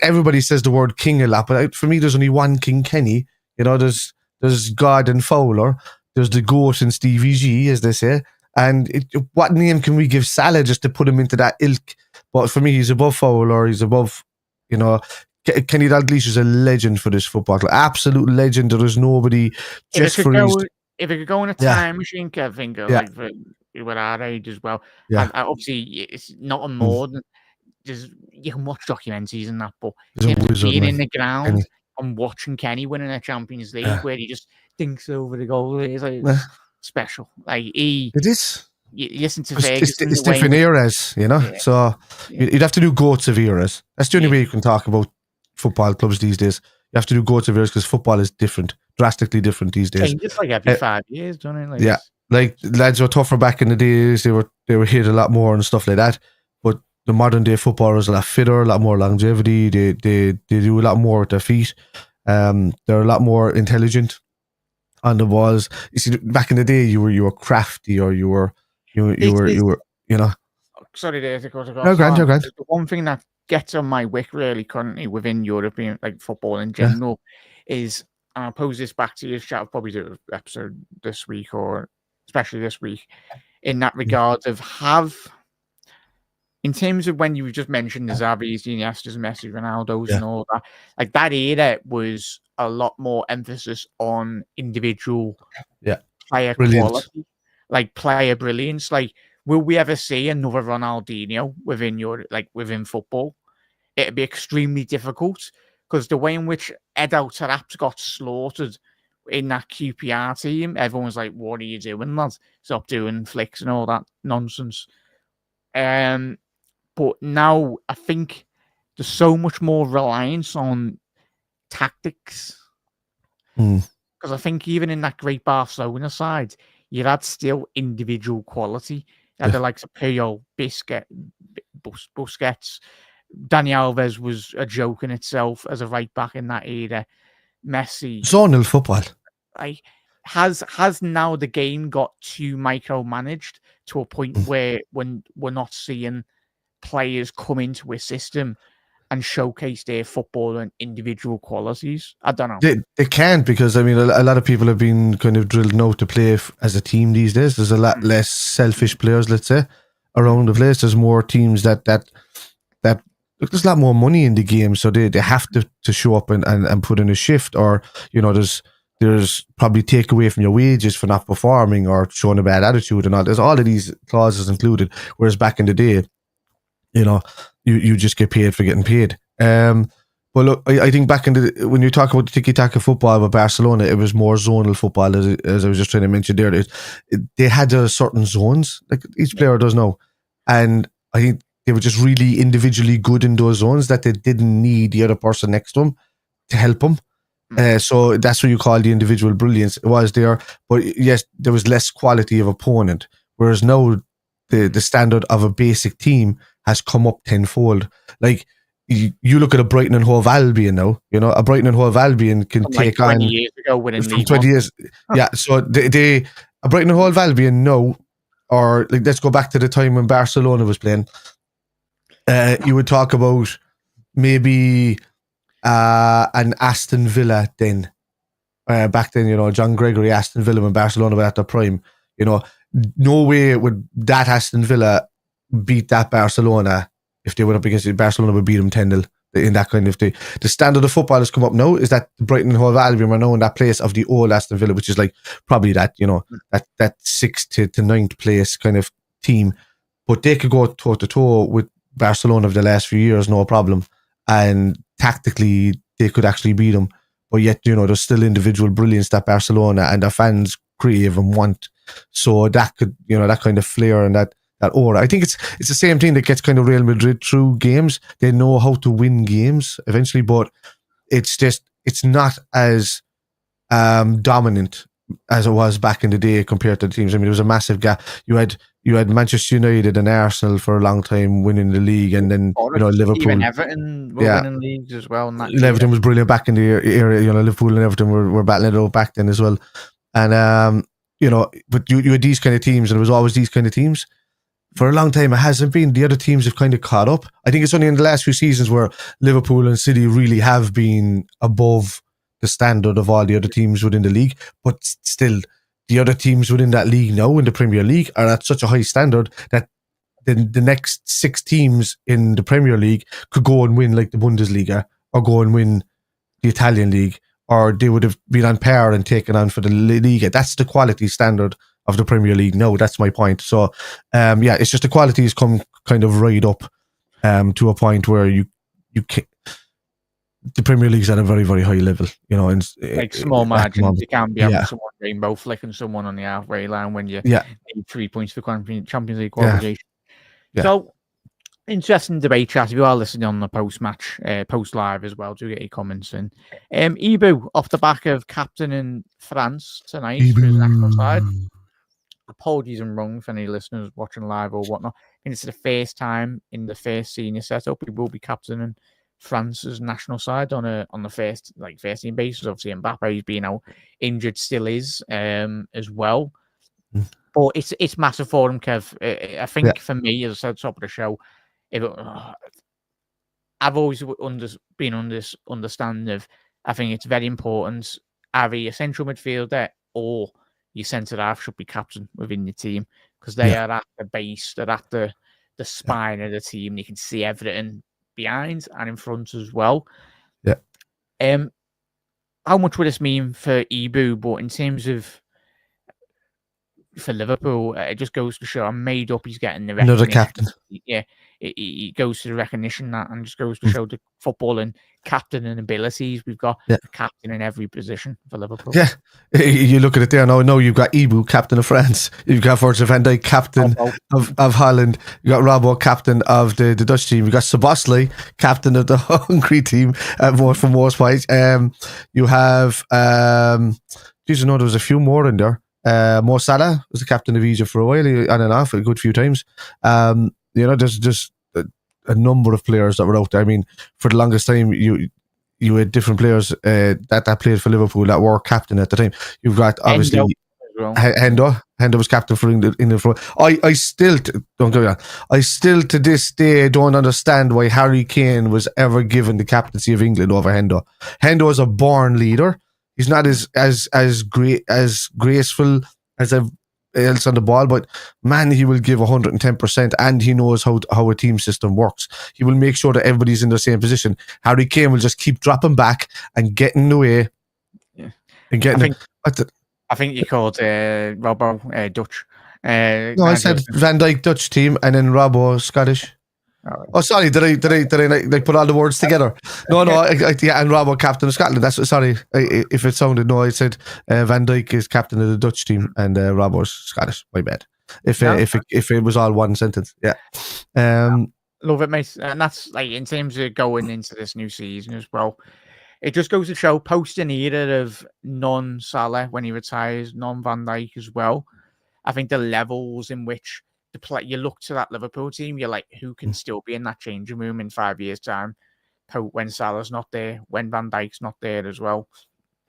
everybody says the word king a lot, but for me, there's only one King Kenny. There's God and Fowler. There's the GOAT and Stevie G, as they say. And what name can we give Salah just to put him into that ilk? But for me, he's above Fowler. He's above, you know, Kenny Dalglish is a legend for this football club. Absolute legend. There is nobody just for his. If it could go in a Yeah, time machine, I think, yeah, like for with our age as well, yeah. and obviously it's not Mm. more than just you can watch documentaries and that, but He's a wizard, being man. in the ground Kenny. and watching Kenny winning a Champions League Yeah. where he just dinks over the goal, it's like Yeah. special. Like It is. you listen to It's Ferguson, it's different eras, you know. Yeah. So you'd have to do goats of eras. That's the only way you can talk about football clubs these days. You have to do goats of eras because football is different, drastically different these days. changes like every 5 years, don't it? Like, Yeah. Like lads were tougher back in the days. They were hit a lot more and stuff like that. But the modern day footballers are a lot fitter, a lot more longevity. They do a lot more with their feet. They're a lot more intelligent on the balls. You see, back in the day, you were crafty, or you were you know. Sorry, to cut across. No, grand. The one thing that gets on my wick really currently within European like football in general is, and I'll pose this back to you, chat. I'll probably do an episode this week, or especially this week, in that regard of in terms of when you just mentioned the Xavis, Iniestas, Messi, Ronaldo's, and all that, like that era was a lot more emphasis on individual player quality, like player brilliance. Like, will we ever see another Ronaldinho within football? It'd be extremely difficult because the way in which Edo Tarap's got slaughtered in that QPR team, everyone's like, "What are you doing, lad? Stop doing flicks and all that nonsense." But now I think there's so much more reliance on tactics. Because I think even in that great Barcelona side, you had still individual quality. You had the likes of Puyol, Busquets. Dani Alves was a joke in itself as a right back in that era. Messi. Zonal football. Like, has now the game got too micromanaged to a point where when we're not seeing players come into a system and showcase their football and individual qualities? I don't know. They can't, because I mean a lot of people have been kind of drilled now to play as a team these days. There's a lot less selfish players, let's say, around the place. There's more teams that look, there's a lot more money in the game, so they have to show up and put in a shift, or you know there's probably take away from your wages for not performing or showing a bad attitude and all. There's all of these clauses included, whereas back in the day, you know, you just get paid for getting paid. But look, I think back when you talk about the tiki-taka football with Barcelona, it was more zonal football, as I was just trying to mention there. They had certain zones, like each player does now. And I think they were just really individually good in those zones that they didn't need the other person next to them to help them. So that's what you call the individual brilliance. It was there, but yes, there was less quality of opponent. Whereas now the standard of a basic team has come up tenfold. Like you look at a Brighton and Hove Albion now. You know, a Brighton and Hove Albion can take 20 on years ago winning from 20 years. Yeah, so they a Brighton and Hove Albion now, or like let's go back to the time when Barcelona was playing. You would talk about maybe an Aston Villa then. Back then, you know, John Gregory, Aston Villa when Barcelona were at their prime. You know, no way would that Aston Villa beat that Barcelona if they went up against it. Barcelona would beat them 10-0 in that kind of thing. The standard of football has come up now is that Brighton and Hove Albion are now in that place of the old Aston Villa, which is like probably that, you know, that 6th to 9th place kind of team. But they could go toe to toe with Barcelona of the last few years, no problem. And tactically, they could actually beat them. But yet, you know, there's still individual brilliance that Barcelona and their fans crave and want. So that could, you know, that kind of flair and that aura. I think it's the same thing that gets kind of Real Madrid through games. They know how to win games eventually, but it's not as dominant as it was back in the day compared to the teams. I mean, there was a massive gap. You had Manchester United and Arsenal for a long time winning the league, and then you know Liverpool, even Everton were winning leagues as well. Everton was brilliant back in the era. You know, Liverpool and Everton were battling it out back then as well. And you know, but you had these kind of teams, and it was always these kind of teams. For a long time, it hasn't been. The other teams have kind of caught up. I think it's only in the last few seasons where Liverpool and City really have been above the standard of all the other teams within the league. But still, the other teams within that league now in the Premier League are at such a high standard that then the next 6 teams in the Premier League could go and win like the Bundesliga or go and win the Italian league, or they would have been on par and taken on for the Liga. That's the quality standard of the Premier League. No, that's my point. So, it's just the quality has come kind of right up to a point where you can. The Premier League's at a very, very high level, and like small margins. You can't be having someone rainbow flicking someone on the halfway line when you need 3 points for Champions League qualification. Yeah. So, interesting debate chat. If you are listening on the post-match, post-live as well, do get your comments in. Ibu, off the back of captaining France tonight for his national side. Apologies, I'm wrong for any listeners watching live or whatnot. I think it's the first time in the first senior setup he will be captaining France's national side on the first team basis. Obviously, Mbappe's being out injured, still is as well. But it's massive for him, Kev. I think for me, as I said at the top of the show, I've always been on this understanding of, I think it's very important, either your central midfielder or your centre half should be captain within your team, because they are at the base, they're at the spine of the team. You can see everything behind and in front as well. How much would this mean for Ibu? But in terms of for Liverpool, it just goes to show I'm made up. He's getting the recognition. Another captain. Yeah, it goes to the recognition that, and just goes to show the footballing captain and abilities. We've got a captain in every position for Liverpool. Yeah, you look at it there now. No, you've got Ibu, captain of France. You've got Virgil van Dijk, captain of Holland. You got Robbo, captain of the Dutch team. You got Szoboszlai, captain of the Hungary team. For most parts, you have. There was a few more in there. Mo Salah was the captain of Egypt for a while, on and off a good few times. There's just a number of players that were out there. I mean, for the longest time, you had different players that played for Liverpool that were captain at the time. You've got obviously Hendo. Hendo was captain for England. I still don't get me wrong. I still to this day don't understand why Harry Kane was ever given the captaincy of England over Hendo. Hendo is a born leader. He's not as graceful as else on the ball, but man, he will give 110%, and he knows how a team system works. He will make sure that everybody's in the same position. Harry Kane will just keep dropping back and getting away. Yeah, and getting. I think you called Robbo Dutch. No, I said Van Dijk Dutch team, and then Robbo Scottish. Oh, sorry. Did I put all the words together? No. And Robbo captain of Scotland. That's sorry if it sounded. No, I said Van Dijk is captain of the Dutch team and Robbo's Scottish. My bad. If it was all one sentence, yeah. Love it, mate. And that's like in terms of going into this new season as well. It just goes to show post an era of non-Salah when he retires, non-Van Dijk as well. I think the levels in which you look to that Liverpool team, you're like, who can still be in that changing room in 5 years' time when Salah's not there, when Van Dijk's not there as well.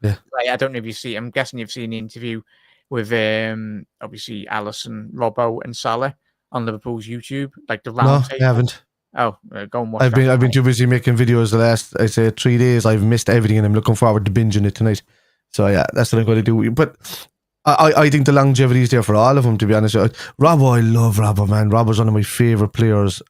Yeah. I don't know if you see, I'm guessing you've seen the interview with obviously Alisson, Robbo and Salah on Liverpool's YouTube, like the round table. I haven't. Oh, go and watch I've been too busy making videos the last, I'd say, 3 days. I've missed everything and I'm looking forward to binging it tonight. So yeah, that's what I'm going to do. But I think the longevity is there for all of them, to be honest. Robbo, I love Robbo, man. Robbo's one of my favourite players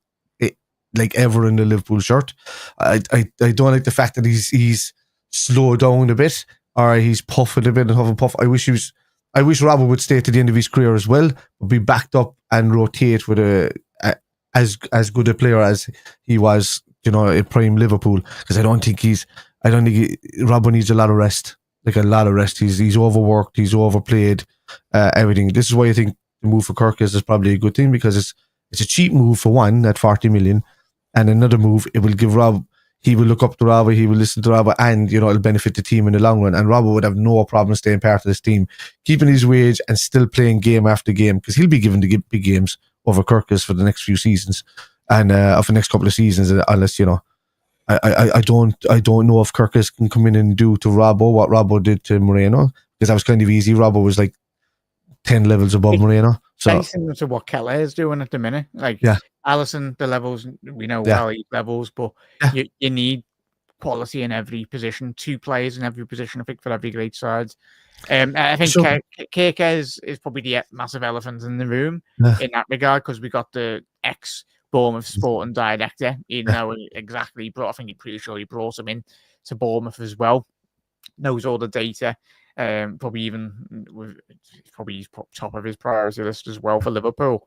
ever in the Liverpool shirt. I don't like the fact that he's slowed down a bit, or he's puffing a bit and huffing puff. I wish Robbo would stay to the end of his career as well, but be backed up and rotate with as good a player as he was, in prime Liverpool. Because I don't think Robbo needs a lot of rest. Like a lot of rest. He's overworked, he's overplayed, everything. This is why I think the move for Kirk is probably a good thing, because it's a cheap move for one at 40 million, and another move, it will give Rob, he will look up to Rob, he will listen to Rob, and it'll benefit the team in the long run. And Rob would have no problem staying part of this team, keeping his wage and still playing game after game, because he'll be given the big games over Kirkus for the next few seasons, and for the next couple of seasons, unless I don't know if Kirkus can come in and do to Robbo what Robbo did to Moreno, because that was kind of easy. Robbo was like 10 levels above Moreno. So very similar to what Keller is doing at the minute. Alisson, the levels we know well, levels, but you need quality in every position, 2 players in every position, I think, for every great side. I think So- KK is probably the massive elephant in the room Yeah. in that regard, because we got the ex-Bournemouth sporting director, even though exactly, I think he's pretty sure he brought him in to Bournemouth as well, knows all the data, probably even probably he's top of his priority list as well for Liverpool.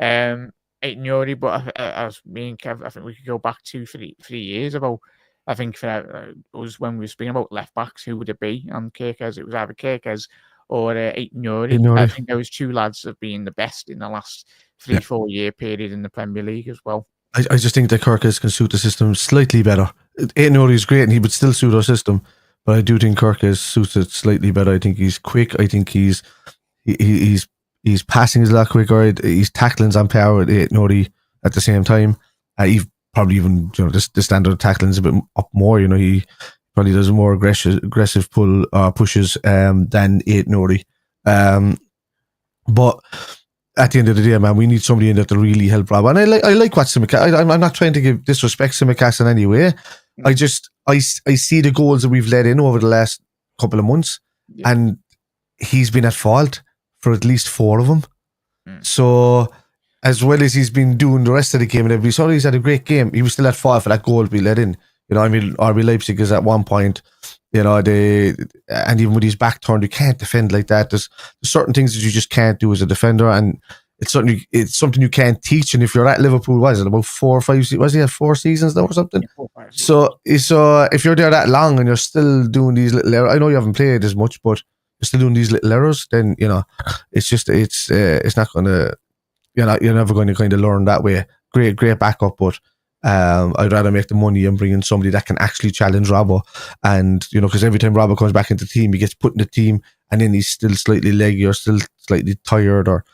Aiton Yuri, but as me and Kev, I think we could go back 3 years about. I think for us, when we were speaking about left backs, who would it be? And Kirkes, it was either Kirkes or Aiton Yuri. I think those 2 lads have been the best in the last 3-4 year period in the Premier League as well. I just think that Kirkes can suit the system slightly better. Aiton Yuri is great, and he would still suit our system, but I do think Kirkes suits it slightly better. I think he's quick. I think he's passing is a lot quicker. He's tackling's on par with Aiton Yuri at the same time. He probably even, the standard of tackling's a bit up more. He probably does more aggressive pushes than Aiton Yuri. But at the end of the day, man, we need somebody in there to really help Rob. And I like what Simicast. I'm not trying to give disrespect Simicast in any way. I see the goals that we've let in over the last couple of months, and he's been at fault for at least 4 of them. So, as well as he's been doing the rest of the game, and everybody saw he's had a great game, he was still at fault for that goal we let in. RB Leipzig is at one point, and even with his back turned, you can't defend like that. There's certain things that you just can't do as a defender, and it's something you can't teach. And if you're at Liverpool, what is it, about 4 or 5? Was he at 4 seasons now or something? Yeah, 4 or 5 seasons. So if you're there that long and you're still doing these little errors, I know you haven't played as much, but you're still doing these little errors, then it's not gonna. You're never going to kind of learn that way. Great backup, but I'd rather make the money and bring in somebody that can actually challenge Robbo. And, because every time Robbo comes back into the team, he gets put in the team, and then he's still slightly leggy or still slightly tired or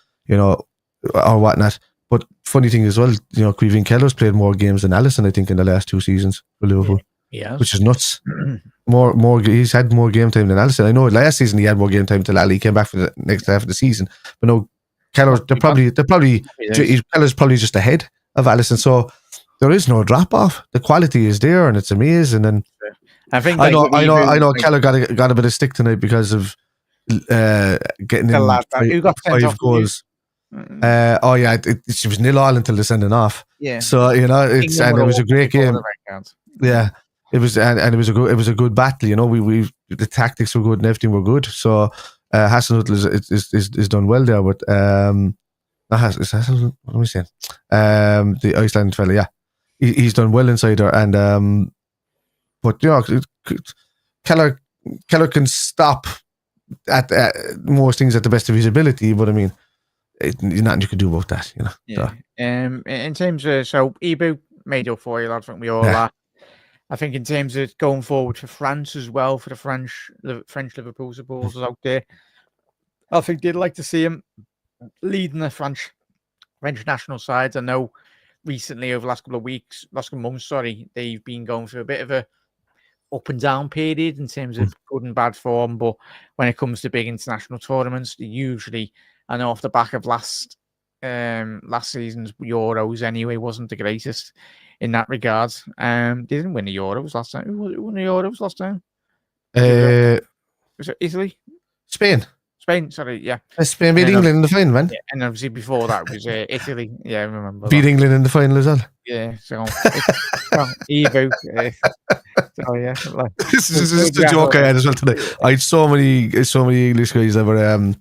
whatnot. But funny thing as well, Queven Keller's played more games than Alisson, I think, in the last 2 seasons for Liverpool. Yeah. Which is nuts. He's had more game time than Alisson. I know last season he had more game time till Ali came back for the next half of the season. But no, Keller's probably just ahead of Alisson. So there is no drop off. The quality is there, and it's amazing. And I know Keller got a bit of stick tonight because of getting in 5 goals. It was 0-0 until the sending off. Yeah. So it was a great game. Yeah, it was, and it was a good battle. We the tactics were good and everything were good. So Hasenhüttl is done well there, but what am I saying? The Iceland fella, yeah, he's done well inside there, and but Keller can stop at most things at the best of his ability, but I mean, nothing you can do about that, Yeah. So. In terms of Ibu made up for you, lads. I think we all are. I think in terms of going forward for France as well, for the French Liverpool supporters out there, I think they'd like to see him leading the French national sides. I know recently, over the last couple of months, they've been going through a bit of a up and down period in terms of good and bad form. But when it comes to big international tournaments, they usually, I know off the back of last season's Euros anyway, wasn't the greatest in that regard. They didn't win the Euros last time. Who won the Euros last time? Was it Italy? Spain, sorry, yeah. Spain beat England in the final, man. Yeah, and obviously before that was Italy. Yeah, I remember. Beat England in the final as well. Yeah, so Evo. So yeah, this is the joke I had as well today. I had so many English guys that were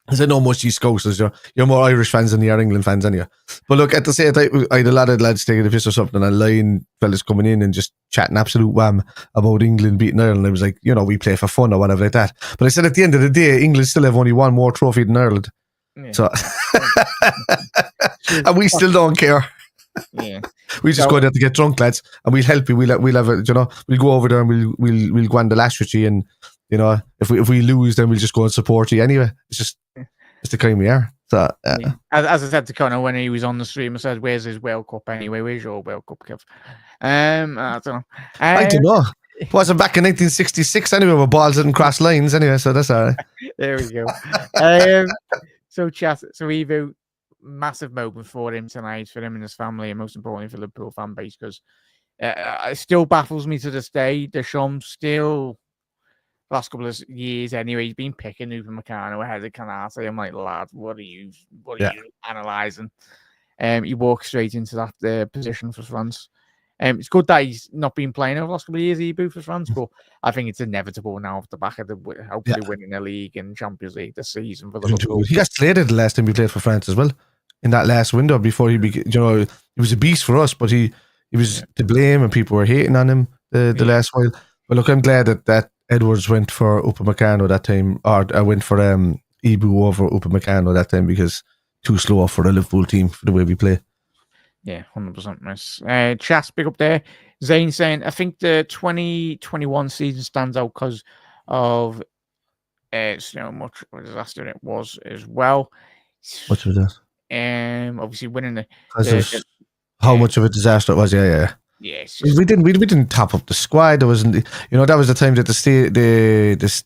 because I know most East Coasters, you're more Irish fans than you are England fans anyway. But look, at the same time, I had a lot of lads taking the piss or something, and line fellas coming in and just chatting absolute wham about England beating Ireland. I was like, we play for fun or whatever like that. But I said at the end of the day, England still have only one more trophy than Ireland. Yeah. So and we still don't care. Yeah, we just go there to get drunk, lads, and we'll help you. We'll have a, we'll go over there and we'll go on the lash with you, and if we lose, then we'll just go and support you anyway. It's the kind we are. So as I said to Connor when he was on the stream, I said, "Where's his World Cup anyway? Where's your World Cup, Kev?" I don't know. I don't know. It wasn't back in 1966 anyway, with balls didn't cross lines anyway, so that's all right. There we go. So Evo, massive moment for him tonight, for him and his family, and most importantly for the Liverpool fan base, because It still baffles me to this day. Deschamps still, last couple of years anyway, he's been picking Upamecano ahead of Canate. I'm like, lad, what are you analysing? He walks straight into that position for France. It's good that he's not been playing over the last couple of years, Ibu, for France, but I think it's inevitable now off the back of hopefully winning the league and Champions League this season for Liverpool. He got slated the last time he played for France as well. In that last window before he became, he was a beast for us, but he was to blame and people were hating on him the last while. But look, I'm glad that Edwards went for Upamecano that time, or I went for Ibu over Upamecano that time because too slow for the Liverpool team for the way we play. Yeah, 100% miss. Chas, big up there. Zane saying, I think the 2021 season stands out because of much of a disaster it was as well. Much of that. Obviously winning how much of a disaster it was, yeah. Yes, we didn't top up the squad. There wasn't, that was the time that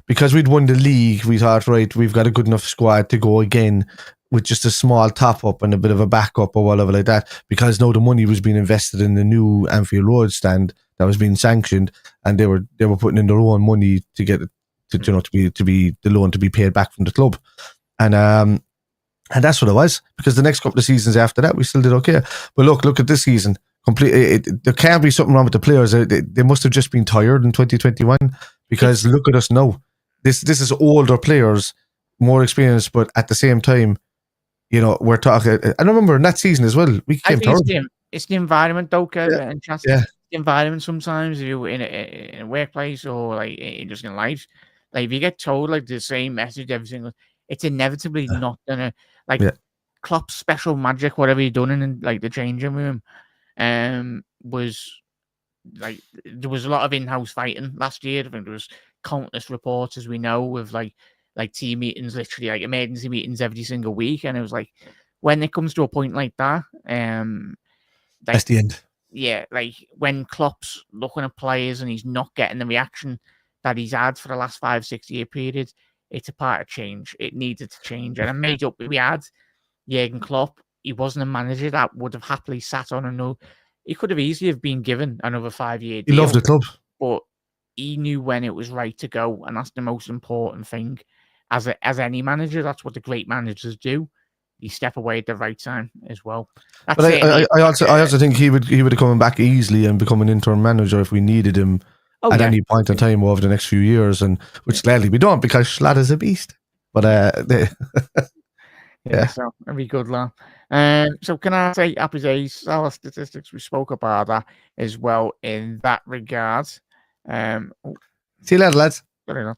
because we'd won the league, we thought, right, we've got a good enough squad to go again with just a small top up and a bit of a backup or whatever like that. Because now the money was being invested in the new Anfield Road stand that was being sanctioned, and they were putting in their own money to get it to be the loan to be paid back from the club, and that's what it was. Because the next couple of seasons after that, we still did okay. But look at this season. There can't be something wrong with the players. They must have just been tired in 2021 because look at us now. This is older players, more experienced, but at the same time, we're talking. I remember in that season as well, we came tired. It's the environment, though, and the environment sometimes if you're in a workplace or like just in life, like if you get told like the same message every single, it's inevitably not gonna Klopp's special magic, whatever he done in like the changing room. Was like there was a lot of in-house fighting last year. I think there was countless reports, as we know, with like team meetings, literally like emergency meetings every single week. And it was like when it comes to a point like that, that's the end. Yeah, like when Klopp's looking at players and he's not getting the reaction that he's had for the last 5-6 year period, it's a part of change. It needed to change, and I made up. We had Jurgen Klopp. He wasn't a manager that would have happily sat on and he could have easily have been given another 5-year deal. He loved the club, but he knew when it was right to go, and that's the most important thing. As any manager, that's what the great managers do. You step away at the right time as well. But I also think he would have come back easily and become an interim manager if we needed him at any point in time over the next few years, and which gladly we don't because Schlatt is a beast. But so very good, lad. So can I say happy days? Salah statistics, we spoke about that as well in that regard. See you later, lads. Sorry,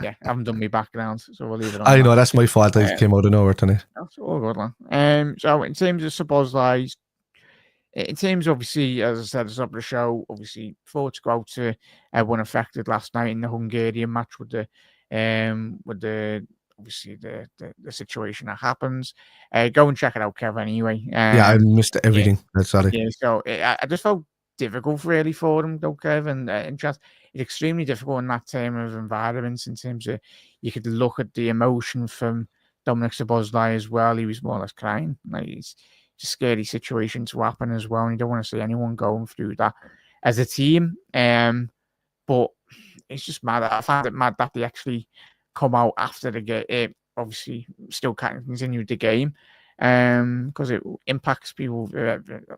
I haven't done my background, so we'll leave it on. I know that's my fault. I came out of nowhere tonight. That's all good, man. So in terms of Szoboszlai, in terms, obviously, as I said at the top of the show, obviously, thoughts go out to everyone affected last night in the Hungarian match with the obviously the situation that happens. Go and check it out, Kev. Anyway, I missed everything. Sorry. Yeah, so I just felt difficult really for them, though, Kev, and just it's extremely difficult in that time of environments. In terms of you could look at the emotion from Dominic Szoboszlai as well. He was more or less crying. Like it's a scary situation to happen as well, and you don't want to see anyone going through that as a team. But it's just mad. I found it mad that they actually come out after the game. Obviously, still can't continue the game because it impacts people,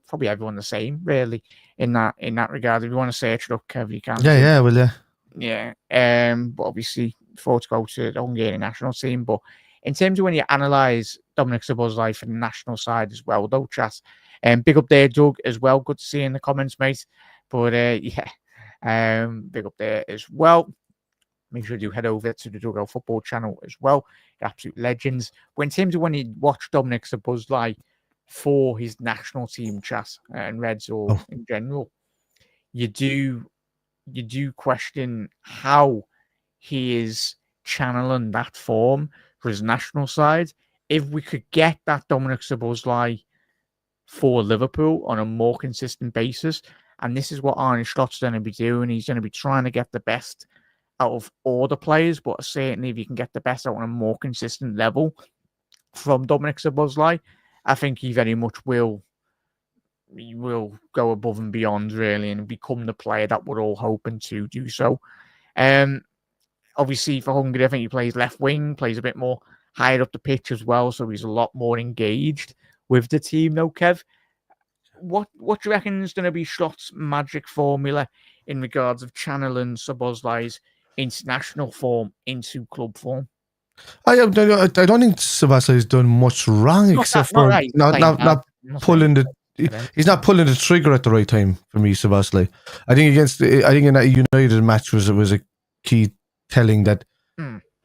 probably everyone the same, really, in that regard. If you want to search it up, Kev, you can. Yeah. But obviously, thoughts go to the Hungarian national team. But in terms of when you analyse Dominic Szoboszlai for the national side as well, though, chat. Big up there, Doug, as well. Good to see you in the comments, mate. But big up there as well. Make sure you head over to the Dugout Football channel as well. Absolute legends. But in terms of when you watch Dominic Szoboszlai for his national team chat and Reds or in general, you do question how he is channeling that form for his national side. If we could get that Dominic Szoboszlai for Liverpool on a more consistent basis, and this is what Arne Slott's going to be doing, he's going to be trying to get the best out of all the players, but certainly if you can get the best out on a more consistent level from Dominic Szoboszlai, I think he very much will he will go above and beyond really and become the player that we're all hoping to do so. Obviously for Hungary, I think he plays left wing, plays a bit more higher up the pitch as well, so he's a lot more engaged with the team though, Kev. What do you reckon is going to be Schlott's magic formula in regards of channeling Szoboszlai's international form into club form? I don't think Szoboszlai has done much wrong except for not pulling the. He's not pulling the trigger at the right time for me, Szoboszlai. I think in that United match was a key telling that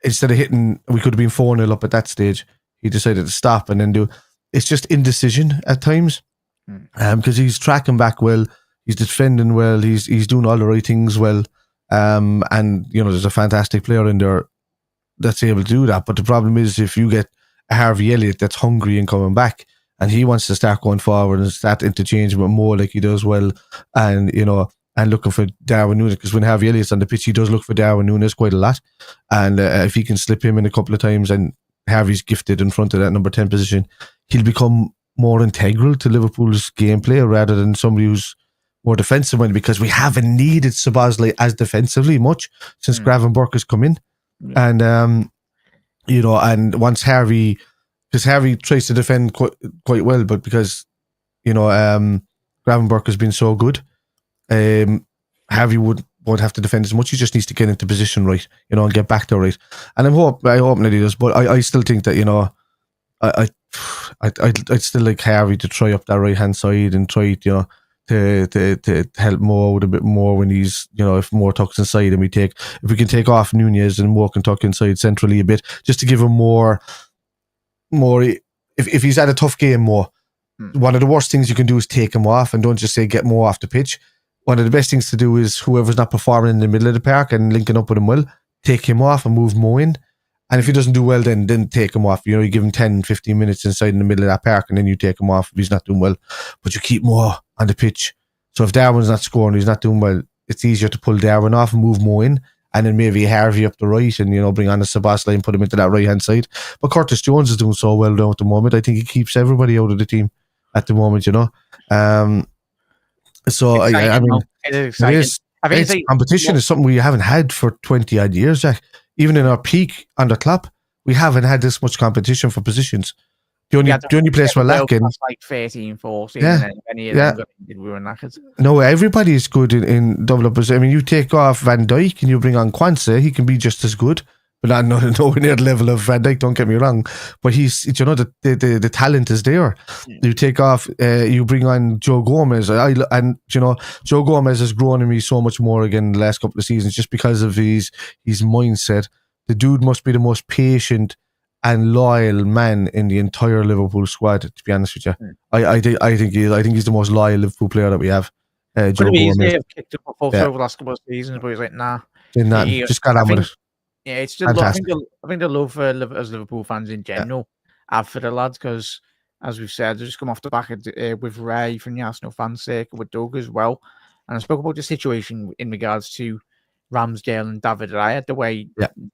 instead of hitting, we could have been 4-0 up at that stage. He decided to stop and then do. It's just indecision at times, because he's tracking back well, he's defending well, he's doing all the right things well, and there's a fantastic player in there that's able to do that. But the problem is if you get a Harvey Elliott that's hungry and coming back, and he wants to start going forward and start interchanging with more like he does well, and looking for Darwin Núñez, because when Harvey Elliott's on the pitch, he does look for Darwin Núñez quite a lot, and if he can slip him in a couple of times, and Harvey's gifted in front of that number 10 position, he'll become more integral to Liverpool's gameplay rather than somebody who's more defensive minded, because we haven't needed Szoboszlai as defensively much since Gravenberch has come in. And and once Harvey, because Harvey tries to defend quite well, but because Gravenberch has been so good, Harvey won't have to defend as much. He just needs to get into position right, and get back there right. And I hope that he does. But I still think that I'd still like Harvey to try up that right hand side and try to help Mo out a bit more when he's if Mo tucks inside, and if we can take off Núñez and Mo can tuck inside centrally a bit, just to give him more if he's had a tough game, Mo, one of the worst things you can do is take him off, and don't just say get Mo off the pitch. One of the best things to do is whoever's not performing in the middle of the park and linking up with him well, take him off and move Mo in. And if he doesn't do well, then take him off. You give him 10, 15 minutes inside in the middle of that park, and then you take him off if he's not doing well. But you keep Mo on the pitch. So if Darwin's not scoring, he's not doing well, it's easier to pull Darwin off and move Mo in, and then maybe Harvey up the right, and bring on the Szoboszlai and put him into that right hand side. But Curtis Jones is doing so well now at the moment. I think he keeps everybody out of the team at the moment. So I mean, competition is something we haven't had for 20 odd years, Jack. Even in our peak under Klopp, we haven't had this much competition for positions. The only place we're lacking, like 13, 14, and any of them we were knackered. No, everybody's good in double up. I mean, you take off Van Dijk and you bring on Kwanzaa, he can be just as good, but not nowhere near the level of Van Dijk. Don't get me wrong, but he's the talent is there. You take off, you bring on Joe Gomez, Joe Gomez has grown in me so much more again the last couple of seasons just because of his mindset. The dude must be the most patient and loyal man in the entire Liverpool squad, to be honest with you. I think he's the most loyal Liverpool player that we have. Joe Gomez. Kicked up over the last couple of seasons, but he's like, nah. Just got on with it. Yeah, it's just I think the love for as Liverpool fans in general have for the lads, because as we've said, they just come off the back of with Ray from the Arsenal fan circle, with Doug as well. And I spoke about the situation in regards to Ramsdale and David Raya, the way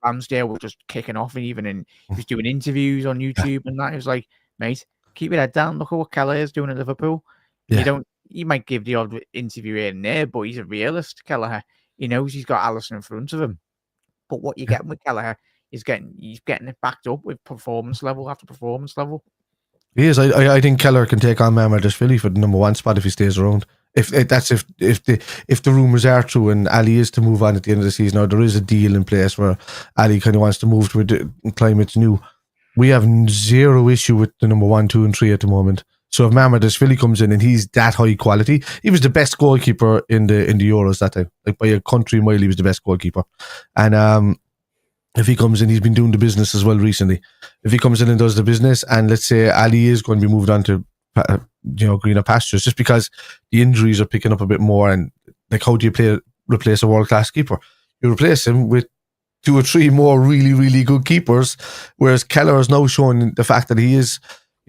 Ramsdale was just kicking off, and he was doing interviews on YouTube and that. He was like, mate, keep your head down. Look at what Kelleher is doing at Liverpool. He might give the odd interview here and there, but he's a realist, Kelleher. He knows he's got Alisson in front of him. But what you're getting with Kelleher is he's getting it backed up with performance level after performance level. He is. I think Kelleher can take on Mamadashvili for the number one spot if he stays around. If the rumours are true and Ali is to move on at the end of the season, or there is a deal in place where Ali kind of wants to move to a climate new, we have zero issue with the number 1, 2, and 3 at the moment. So if Mamadashvili comes in and he's that high quality, he was the best goalkeeper in the Euros that time. Like by a country mile, he was the best goalkeeper. And if he comes in, he's been doing the business as well recently. If he comes in and does the business, and let's say Ali is going to be moved on to greener pastures, just because the injuries are picking up a bit more, and like how do you replace a world-class keeper? You replace him with 2 or 3 more really, really good keepers, whereas Kelleher is now showing the fact that he is,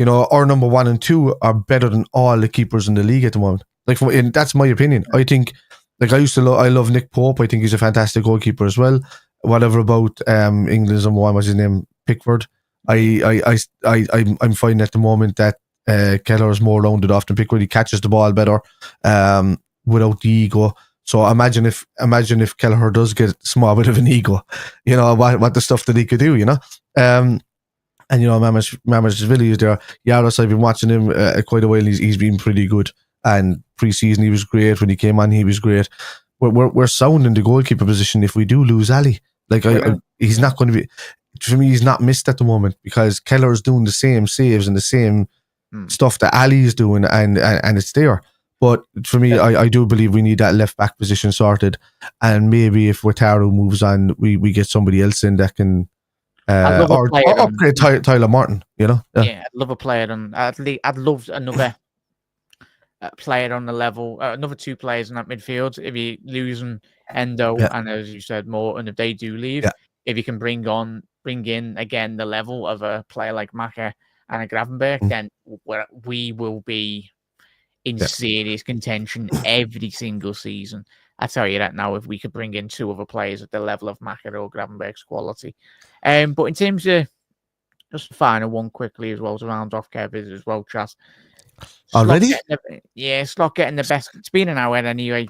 our number 1 and 2 are better than all the keepers in the league at the moment. And that's my opinion. I think, I love Nick Pope. I think he's a fantastic goalkeeper as well. Whatever about England's number 1, what's his name, Pickford. I'm finding at the moment that Kelleher is more rounded off the pick where he catches the ball better without the ego. So imagine if Kelleher does get a small bit of an ego, what the stuff that he could do, and Mamashvili is there. Yaros, I've been watching him quite a while. He's been pretty good, and pre-season he was great. When he came on, he was great. We're sound in the goalkeeper position. If we do lose Ali, he's not going to be. For me, he's not missed at the moment because Kelleher is doing the same saves and the same stuff that Ali is doing, and it's there. But for me, I do believe we need that left back position sorted, and maybe if Wataru moves on, we get somebody else in that can or upgrade Tyler Martin. Yeah, I'd love a player on. I'd love another player on the level, another two players in that midfield. If you're losing Endo and as you said, Morton, if they do leave, if you can bring in again the level of a player like Maka and a Gravenberg, then we will be in serious contention every single season. I tell you that now. If we could bring in two other players at the level of Maka or Gravenberg's quality, but in terms of just the final one quickly as well to round off Kev as well, Chas. Already? Slot getting the best. It's been an hour anyway.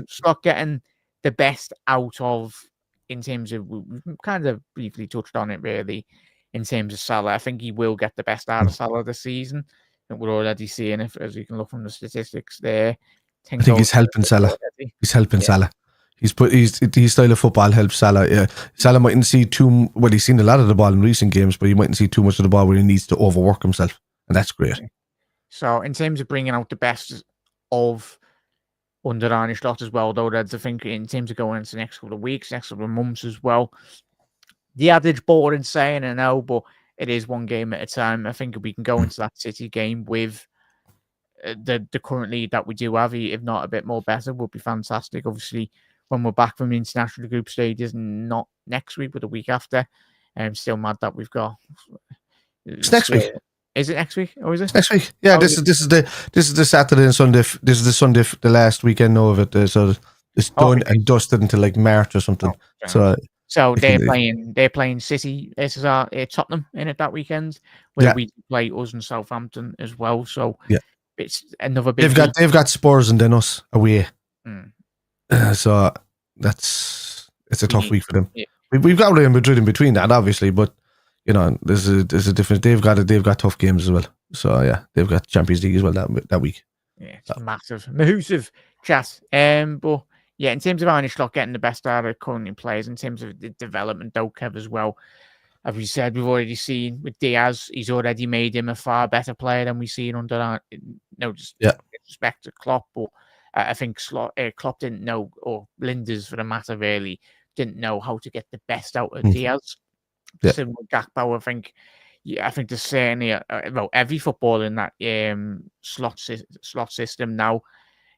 Slot getting the best out of, in terms of, we've kind of briefly touched on it really, in terms of Salah. I think he will get the best out of Salah this season. And we're already seeing it, as you can look from the statistics there. I think he's helping Salah. He's helping Salah. His style of football helps Salah. Yeah, Salah mightn't see he's seen a lot of the ball in recent games, but he mightn't see too much of the ball where he needs to overwork himself, and that's great. So, in terms of bringing out the best of under Arne Slot as well, though, I think in terms of going into the next couple of weeks, next couple of months as well, the adage boring saying, I know, but it is one game at a time. I think if we can go into that City game with the current lead that we do have, if not a bit more better, would be fantastic. Obviously, when we're back from the international group stages, not next week, but the week after. I'm still mad that we've got. It's next week. Is it next week? Or is it next week? Yeah, this is the Saturday and Sunday. This is the Sunday, the last weekend of it. So it's done and dusted until like March or something. So they're playing City, SSR, Tottenham in it that weekend, where we play us and Southampton as well. So it's another big. They've got Spurs and then us away. So it's a tough week for them. Yeah. We've got Real Madrid in between that, obviously, but there's a difference. They've got tough games as well. So they've got Champions League as well that week. Yeah, it's massive chat. But yeah, in terms of Arne Slot getting the best out of current players, in terms of the development, though, Kev, as well, as we said, we've already seen with Diaz, he's already made him a far better player than we've seen under respect to Klopp. But I think Klopp didn't know, or Linders for the matter, really didn't know how to get the best out of Diaz. Similar with Gakpo, I think there's certainly every footballer in that slot system now.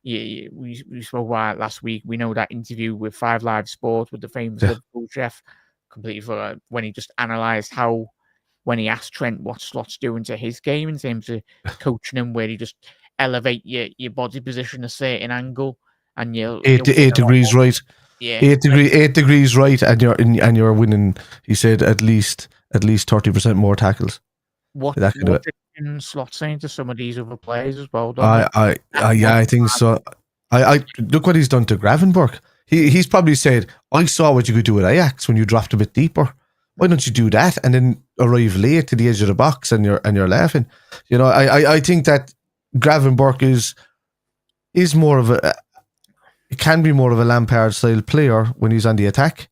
We spoke about it last week. We know that interview with 5 Live Sport with the famous Liverpool chef, completely for when he just analysed how, when he asked Trent what Slot's doing to his game in terms of coaching him, where he just elevate your body position a certain angle and you're 8 degrees right. Yeah, 8 degrees right, and you're winning. He said at least 30% more tackles. What Slot saying to some of these other players as well? I think so. I look what he's done to Gravenberg. He's probably said, I saw what you could do at Ajax when you dropped a bit deeper. Why don't you do that and then arrive late to the edge of the box and you're laughing? I think that Gravenberg is more of it can be more of a Lampard style player when he's on the attack,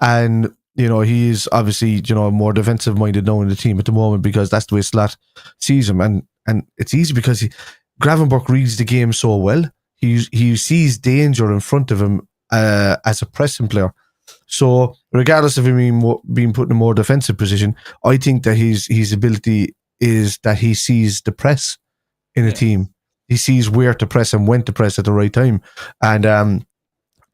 and he's obviously more defensive minded now in the team at the moment because that's the way Slot sees him, and it's easy because Gravenberg reads the game so well. He sees danger in front of him as a pressing player. So regardless of him being put in a more defensive position, I think that his ability is that he sees the press in a team. He sees where to press and when to press at the right time. And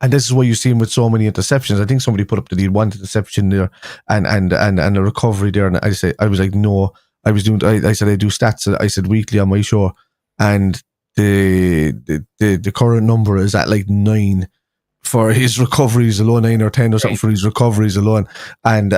this is what you see him with so many interceptions. I think somebody put up that he had 1 interception there and a recovery there. And I was like, no. I said I do stats. I said weekly on my show, and the current number is at like 9 for his recoveries alone, 9 or 10 or something for his recoveries alone. And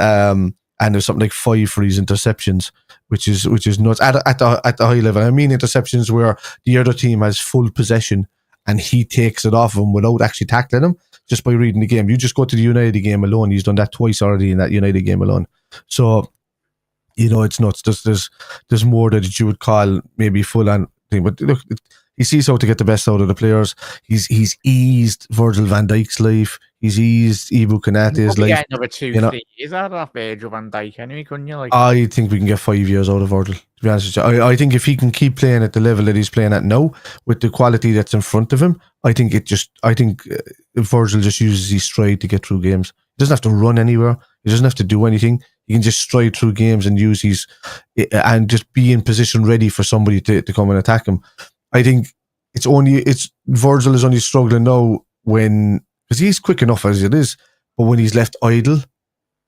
and there's something like 5 for his interceptions, which is nuts at the high level. I mean interceptions where the other team has full possession and he takes it off him without actually tackling him, just by reading the game. You just go to the United game alone. He's done that twice already in that United game alone. So, it's nuts. There's more that you would call maybe full on thing. But look, he sees how to get the best out of the players. He's eased Virgil van Dijk's life. He's eased Ibu Konate's life. Get another 2-3 years out of Virgil van Dijk anyway, couldn't you? I think we can get 5 years out of Virgil, to be honest with you. I think if he can keep playing at the level that he's playing at now, with the quality that's in front of him, I think Virgil just uses his stride to get through games. He doesn't have to run anywhere. He doesn't have to do anything. He can just stride through games and use and just be in position ready for somebody to come and attack him. I think Virgil is only struggling now because he's quick enough as it is, but when he's left idle,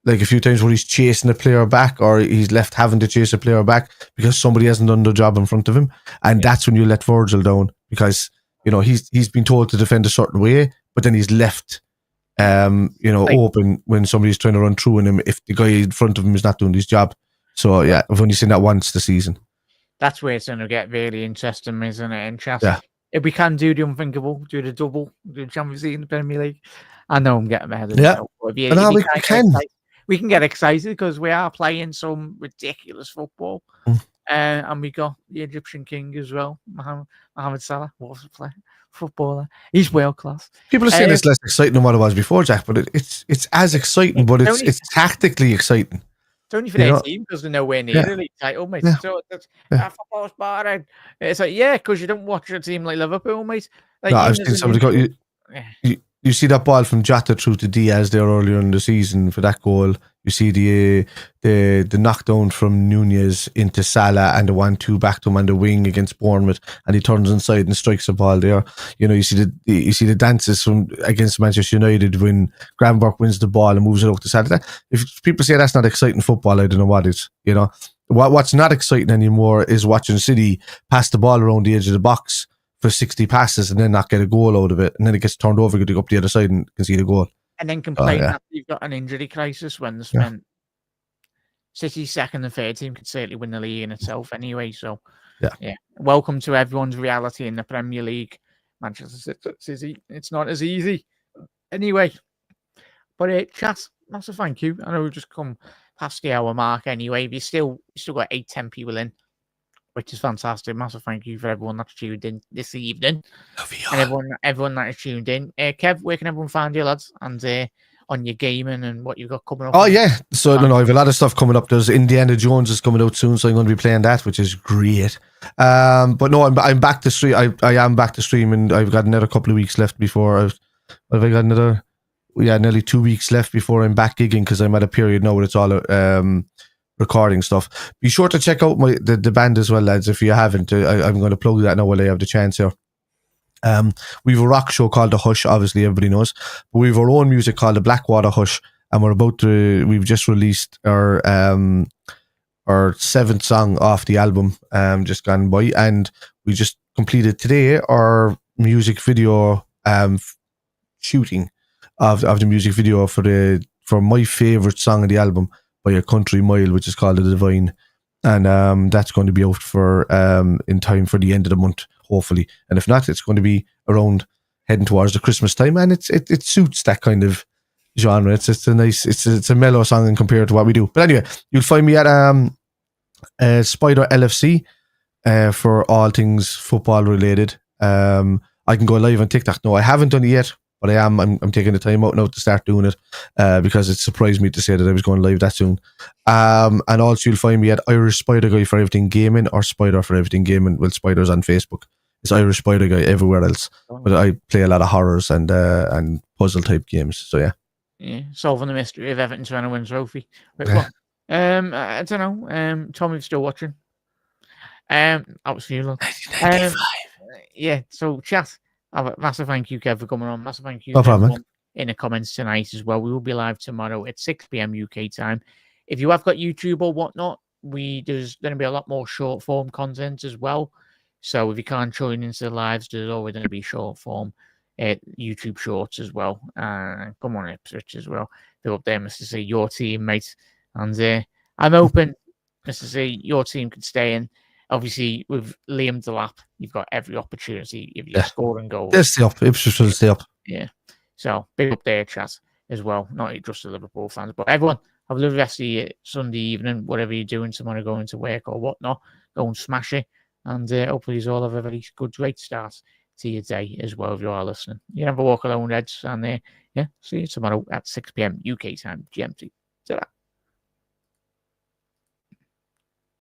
like a few times where he's chasing a player back or he's left having to chase a player back because somebody hasn't done the job in front of him, and that's when you let Virgil down, because he's been told to defend a certain way, but then he's left open when somebody's trying to run through him if the guy in front of him is not doing his job. So yeah, I've only seen that once this season. That's where it's going to get really interesting, isn't it? And yeah. If we can do the unthinkable, do the double, do the Champions League in the Premier League, I know I'm getting ahead of myself. We can get excited because we are playing some ridiculous football. And we got the Egyptian king as well, Mohamed Salah. What a player, footballer. He's world class. People are saying it's less exciting than what it was before, Jack, but it's as exciting, but it's tactically exciting. It's only for their team because they're nowhere near the league title, mate. Yeah. So football's boring. It's like, because you don't watch a team like Liverpool, mate. Like, no, I've seen somebody go. You see that ball from Jota through to Diaz there earlier in the season for that goal. You see the knockdown from Nunez into Salah and the 1-2 back to him on the wing against Bournemouth, and he turns inside and strikes the ball there. You see the dances from against Manchester United when Gravenberch wins the ball and moves it out to Salah. If people say that's not exciting football, I don't know what is. What's not exciting anymore is watching City pass the ball around the edge of the box for 60 passes and then not get a goal out of it, and then it gets turned over, to go up the other side and concede a goal. And then complain that you've got an injury crisis when City's second and third team could certainly win the league in itself anyway. So, yeah. Welcome to everyone's reality in the Premier League. Manchester City, it's not as easy. Anyway, but chat, massive thank you. I know we've just come past the hour mark anyway. We still got 8-10 people in, which is fantastic. Massive thank you for everyone that's tuned in this evening. And everyone that is tuned in. Kev, where can everyone find you, lads? And on your gaming and what you've got coming up? Oh, yeah. So, I have a lot of stuff coming up. There's Indiana Jones is coming out soon, so I'm going to be playing that, which is great. But no, I'm back to stream. I am back to streaming. I've got another couple of weeks left before nearly 2 weeks left before I'm back gigging, because I'm at a period now where it's all recording stuff. Be sure to check out the band as well, lads, if you haven't. I'm going to plug that now while I have the chance here. We've a rock show called The Hush, obviously everybody knows, but we've our own music called the Blackwater Hush, and we've just released our 7th song off the album just gone by, and we just completed today our music video shooting of the music video for my favourite song of the album, by a country mile, which is called The Divine, and that's going to be out for in time for the end of the month, hopefully. And if not, it's going to be around heading towards the Christmas time, and it suits that kind of genre. It's a nice, it's a mellow song compared to what we do. But anyway, you'll find me at Spider LFC for all things football related. I can go live on TikTok. No, I haven't done it yet, but I'm taking the time out now to start doing it because it surprised me to say that I was going live that soon. And also you'll find me at Irish Spider Guy for everything gaming, or Spider for everything gaming. Well, Spider's on Facebook. It's Irish Spider Guy everywhere else. But I play a lot of horrors and puzzle type games. So yeah. Yeah, solving the mystery of Everton trying to win trophy. Wait, what? I don't know. Tom, if you're still watching. That was for you, look. 1995. Yeah, so chat. Massive thank you, Kev, for coming on. Massive thank you no problem. In the comments tonight as well. We will be live tomorrow at 6 p.m. UK time. If you have got YouTube or whatnot, there's going to be a lot more short form content as well. So if you can't join into the lives, there's always going to be short form YouTube shorts as well. Come on, Ipswich as well. They're up there, must say your team, mate. And I'm hoping, Mr. C, your team can stay in. Obviously, with Liam Delap, you've got every opportunity if you're scoring goals. They'll stay up. Ipswich will stay up. Yeah. So big up there, chat, as well. Not just the Liverpool fans, but everyone. Have a lovely rest of your Sunday evening, whatever you're doing, tomorrow going to work or whatnot. Go and smash it. And hopefully you all have a very good, great start to your day as well if you are listening. You never walk alone, Reds. And see you tomorrow at 6 p.m. UK time, GMT. Ta-ra.